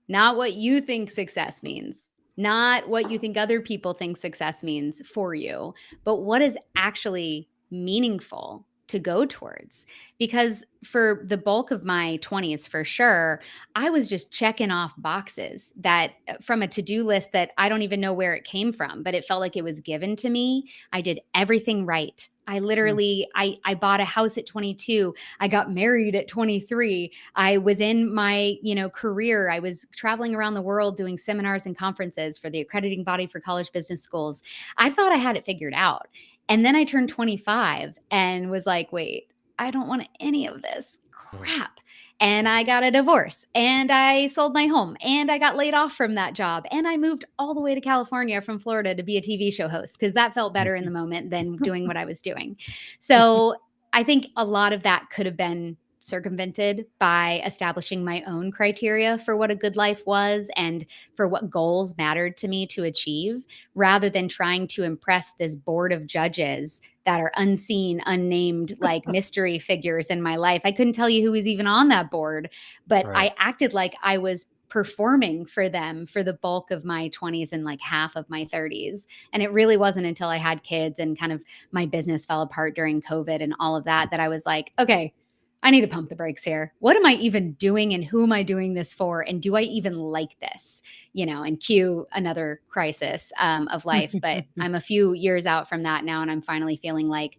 Speaker 3: not what you think success means, not what you think other people think success means for you, but what is actually meaningful to go towards. Because for the bulk of my 20s, for sure, I was just checking off boxes that from a to-do list that I don't even know where it came from, but it felt like it was given to me. I did everything right. I literally, I bought a house at 22. I got married at 23. I was in my, career. I was traveling around the world doing seminars and conferences for the accrediting body for college business schools. I thought I had it figured out. And then I turned 25 and was like, wait, I don't want any of this crap. And I got a divorce and I sold my home and I got laid off from that job. And I moved all the way to California from Florida to be a TV show host because that felt better in the moment than doing what I was doing. So I think a lot of that could have been circumvented by establishing my own criteria for what a good life was and for what goals mattered to me to achieve, rather than trying to impress this board of judges that are unseen, unnamed, like mystery figures in my life. I couldn't tell you who was even on that board, but
Speaker 2: Right.
Speaker 3: I acted like I was performing for them for the bulk of my 20s and like half of my 30s. And it really wasn't until I had kids and kind of my business fell apart during COVID and all of that that I was like, okay, I need to pump the brakes here. What am I even doing and who am I doing this for? And do I even like this? And cue another crisis of life. But I'm a few years out from that now, and I'm finally feeling like,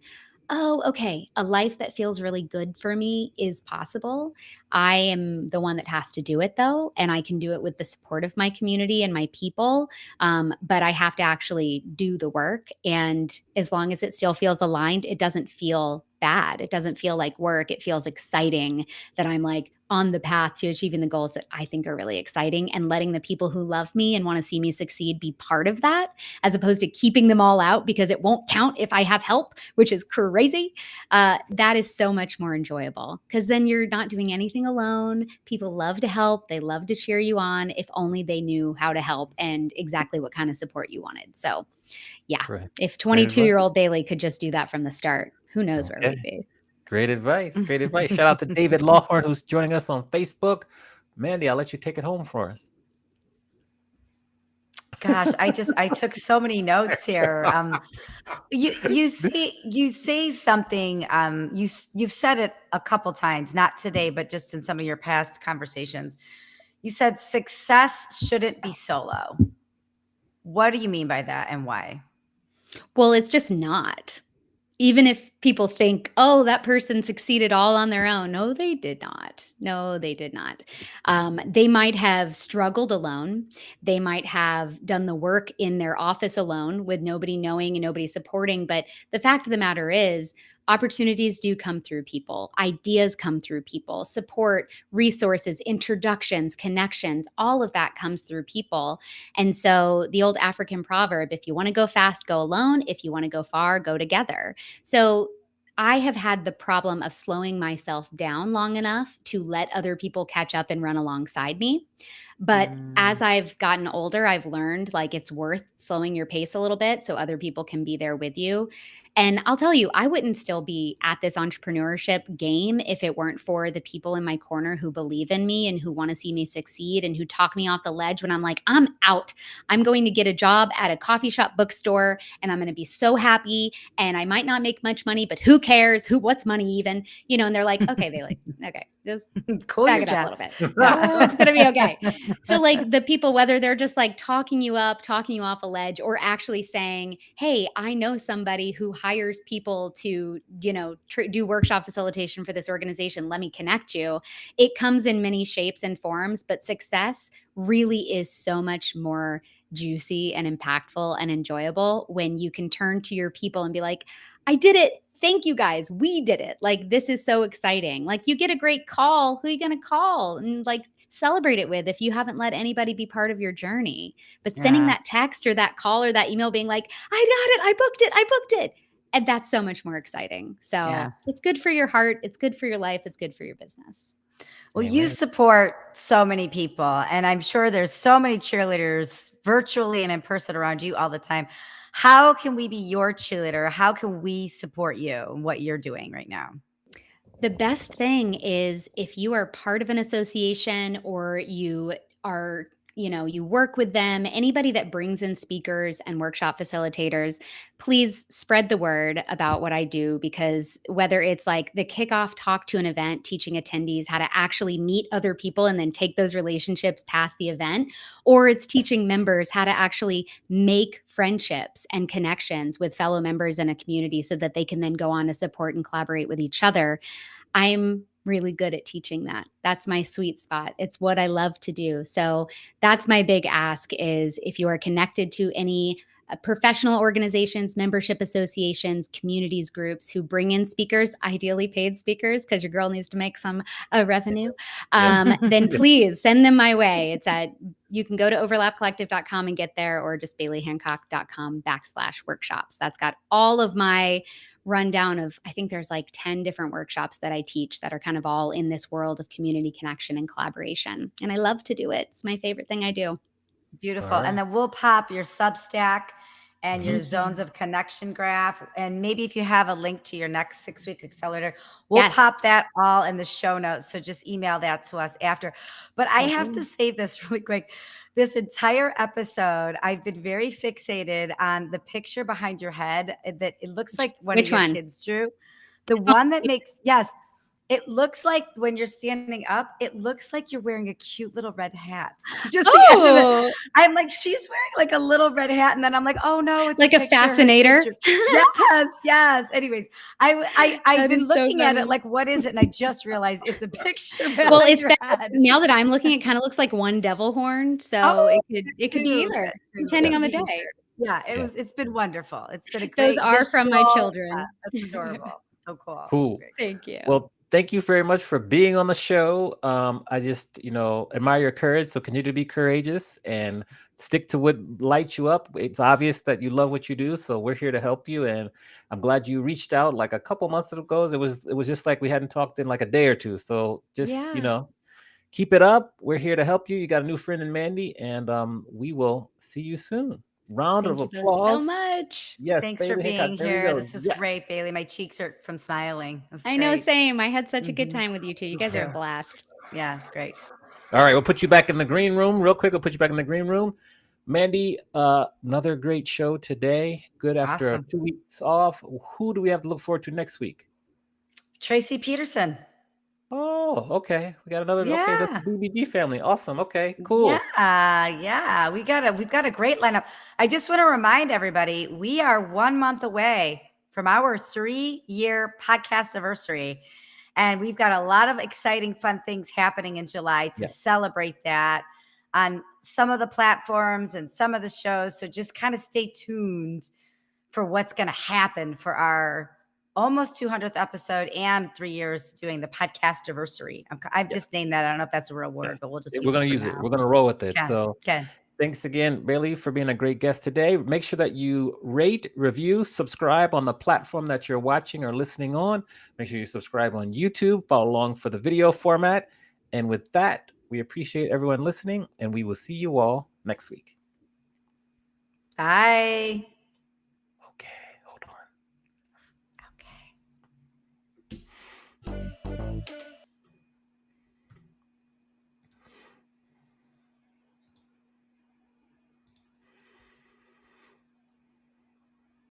Speaker 3: oh, okay, a life that feels really good for me is possible. I am the one that has to do it though, and I can do it with the support of my community and my people. But I have to actually do the work. And as long as it still feels aligned, it doesn't feel bad. It doesn't feel like work. It feels exciting that I'm like on the path to achieving the goals that I think are really exciting, and letting the people who love me and want to see me succeed be part of that, as opposed to keeping them all out because it won't count if I have help, which is crazy. That is so much more enjoyable because then you're not doing anything alone. People love to help. They love to cheer you on if only they knew how to help and exactly what kind of support you wanted. So yeah,
Speaker 2: Right.
Speaker 3: if
Speaker 2: Great advice.
Speaker 3: 22-year-old Baily could just do that from the start, who knows where
Speaker 2: Okay.
Speaker 3: we'd be.
Speaker 2: Great advice. Great advice. Shout out to David Lawhorn, who's joining us on Facebook. Mandy, I'll let you take it home for us.
Speaker 1: Gosh, I took so many notes here. You say something. You've said it a couple times, not today, but just in some of your past conversations. You said success shouldn't be solo. What do you mean by that, and why?
Speaker 3: Well, it's just not. Even if people think, oh, that person succeeded all on their own. No, they did not. No, they did not. They might have struggled alone. They might have done the work in their office alone with nobody knowing and nobody supporting. But the fact of the matter is, opportunities do come through people, ideas come through people, support, resources, introductions, connections, all of that comes through people. And so the old African proverb, if you want to go fast, go alone. If you want to go far, go together. So I have had the problem of slowing myself down long enough to let other people catch up and run alongside me. But as I've gotten older, I've learned like it's worth slowing your pace a little bit so other people can be there with you. And I'll tell you, I wouldn't still be at this entrepreneurship game if it weren't for the people in my corner who believe in me and who want to see me succeed and who talk me off the ledge when I'm like, I'm out. I'm going to get a job at a coffee shop bookstore and I'm going to be so happy. And I might not make much money, but who cares? What's money even? And they're like, okay, Baily, okay, just
Speaker 1: Cool
Speaker 3: back
Speaker 1: your
Speaker 3: it up a little
Speaker 1: jets.
Speaker 3: bit. No, it's going to be okay. So like the people, whether they're just like talking you up, talking you off a ledge, or actually saying, hey, I know somebody who hires people to, do workshop facilitation for this organization. Let me connect you. It comes in many shapes and forms, but success really is so much more juicy and impactful and enjoyable when you can turn to your people and be like, I did it. Thank you guys. We did it. Like, this is so exciting. Like, you get a great call. Who are you going to call and like celebrate it with if you haven't let anybody be part of your journey? But sending
Speaker 1: Yeah.
Speaker 3: that text or that call or that email being like, I got it. I booked it. I booked it. And that's so much more exciting. So
Speaker 1: Yeah.
Speaker 3: it's good for your heart. It's good for your life. It's good for your business.
Speaker 1: Well, you
Speaker 2: Amen.
Speaker 1: support so many people, and I'm sure there's so many cheerleaders virtually and in person around you all the time. How can we be your cheerleader? How can we support you and what you're doing right now?
Speaker 3: The best thing is if you are part of an association or you are, you work with them, anybody that brings in speakers and workshop facilitators, please spread the word about what I do, because whether it's like the kickoff talk to an event, teaching attendees how to actually meet other people and then take those relationships past the event, or it's teaching members how to actually make friendships and connections with fellow members in a community so that they can then go on to support and collaborate with each other. I'm really good at teaching that. That's my sweet spot. It's what I love to do. So that's my big ask is if you are connected to any professional organizations, membership associations, communities, groups who bring in speakers, ideally paid speakers, because your girl needs to make some revenue, then please send them my way. You can go to overlapcollective.com and get there, or just bailyhancock.com/workshops. That's got all of my rundown of, I think there's like 10 different workshops that I teach that are kind of all in this world of community connection and collaboration. And I love to do it. It's my favorite thing I do.
Speaker 1: Beautiful.
Speaker 2: All
Speaker 1: And
Speaker 2: right.
Speaker 1: then we'll pop your Substack and your zones of connection graph. And maybe if you have a link to your next 6-week accelerator, we'll
Speaker 3: Yes.
Speaker 1: pop that all in the show notes. So just email that to us after. But I have to
Speaker 3: Okay.
Speaker 1: say this really quick. This entire episode, I've been very fixated on the picture behind your head that it looks like one of
Speaker 3: Which
Speaker 1: your
Speaker 3: one?
Speaker 1: kids drew. The one that makes, yes, it looks like when you're standing up, it looks like you're wearing a cute little red hat. Just the end of it.
Speaker 3: Oh,
Speaker 1: I'm like, she's wearing like a little red hat. And then I'm like, oh no, it's
Speaker 3: like
Speaker 1: a
Speaker 3: a
Speaker 1: picture her kid
Speaker 3: fascinator.
Speaker 1: drew. Yes, yes. Anyways, I've
Speaker 3: That
Speaker 1: been
Speaker 3: is so
Speaker 1: looking at it
Speaker 3: funny.
Speaker 1: like, what is it? And I just realized it's a picture
Speaker 3: Well,
Speaker 1: behind
Speaker 3: it's
Speaker 1: your
Speaker 3: that
Speaker 1: head.
Speaker 3: now that I'm looking, it kind of looks like one devil horn. So
Speaker 1: Oh,
Speaker 3: it could be
Speaker 1: too.
Speaker 3: either,
Speaker 1: That too.
Speaker 3: depending
Speaker 1: It
Speaker 3: on the
Speaker 1: could be
Speaker 3: day.
Speaker 1: Yeah,
Speaker 2: Yeah.
Speaker 1: it's been wonderful. It's been a
Speaker 3: Those
Speaker 1: great
Speaker 3: are from my
Speaker 1: visual.
Speaker 3: children.
Speaker 1: That's adorable. So cool.
Speaker 2: Cool.
Speaker 1: Great.
Speaker 3: Thank you.
Speaker 2: Well, thank you very much for being on the show. I just, admire your courage. So continue to be courageous and stick to what lights you up. It's obvious that you love what you do. So we're here to help you. And I'm glad you reached out like a couple months ago. It was just like we hadn't talked in like a day or two. So just,
Speaker 3: Yeah.
Speaker 2: keep it up. We're here to help you. You got a new friend in Mandy, and we will see you soon. Round of
Speaker 3: Thank you both so
Speaker 2: applause.
Speaker 3: much.
Speaker 2: Yes,
Speaker 1: Thanks for
Speaker 2: Baily Hancock.
Speaker 1: being
Speaker 2: There we
Speaker 1: here.
Speaker 2: go.
Speaker 1: This is
Speaker 2: Yes.
Speaker 1: great, Bailey. My cheeks hurt from smiling. This is
Speaker 3: I know,
Speaker 1: great.
Speaker 3: same. I had such a good
Speaker 1: Mhm.
Speaker 3: time with you two. You
Speaker 1: Me
Speaker 3: guys are a
Speaker 1: too.
Speaker 3: blast.
Speaker 1: Yeah, it's great.
Speaker 2: All right, we'll put you back in the green room real quick. We'll put you back in the green room. Mandy, another great show today. Good after
Speaker 1: Awesome.
Speaker 2: 2 weeks off. Who do we have to look forward to next week?
Speaker 1: Tracy Peterson.
Speaker 2: Oh, okay. We got another. Okay, that's the
Speaker 1: Yeah.
Speaker 2: BBD family. Awesome. Okay, cool.
Speaker 1: Yeah. We've got a great lineup. I just want to remind everybody, we are 1 month away from our 3-year podcast anniversary. And we've got a lot of exciting, fun things happening in July to
Speaker 2: Yeah.
Speaker 1: celebrate that on some of the platforms and some of the shows. So just kind of stay tuned for what's going to happen for our almost 200th episode and 3 years doing the podcast anniversary. I've just named that. I don't know if that's a real word,
Speaker 2: Yes.
Speaker 1: but we'll just
Speaker 2: We're
Speaker 1: use
Speaker 2: going
Speaker 1: it
Speaker 2: to
Speaker 1: for
Speaker 2: use it.
Speaker 1: now.
Speaker 2: We're going to roll with it.
Speaker 1: Okay.
Speaker 2: So
Speaker 1: Okay.
Speaker 2: thanks again, Baily, for being a great guest today. Make sure that you rate, review, subscribe on the platform that you're watching or listening on. Make sure you subscribe on YouTube, follow along for the video format. And with that, we appreciate everyone listening, and we will see you all next week.
Speaker 1: Bye.
Speaker 2: Okay, hold on.
Speaker 1: Okay.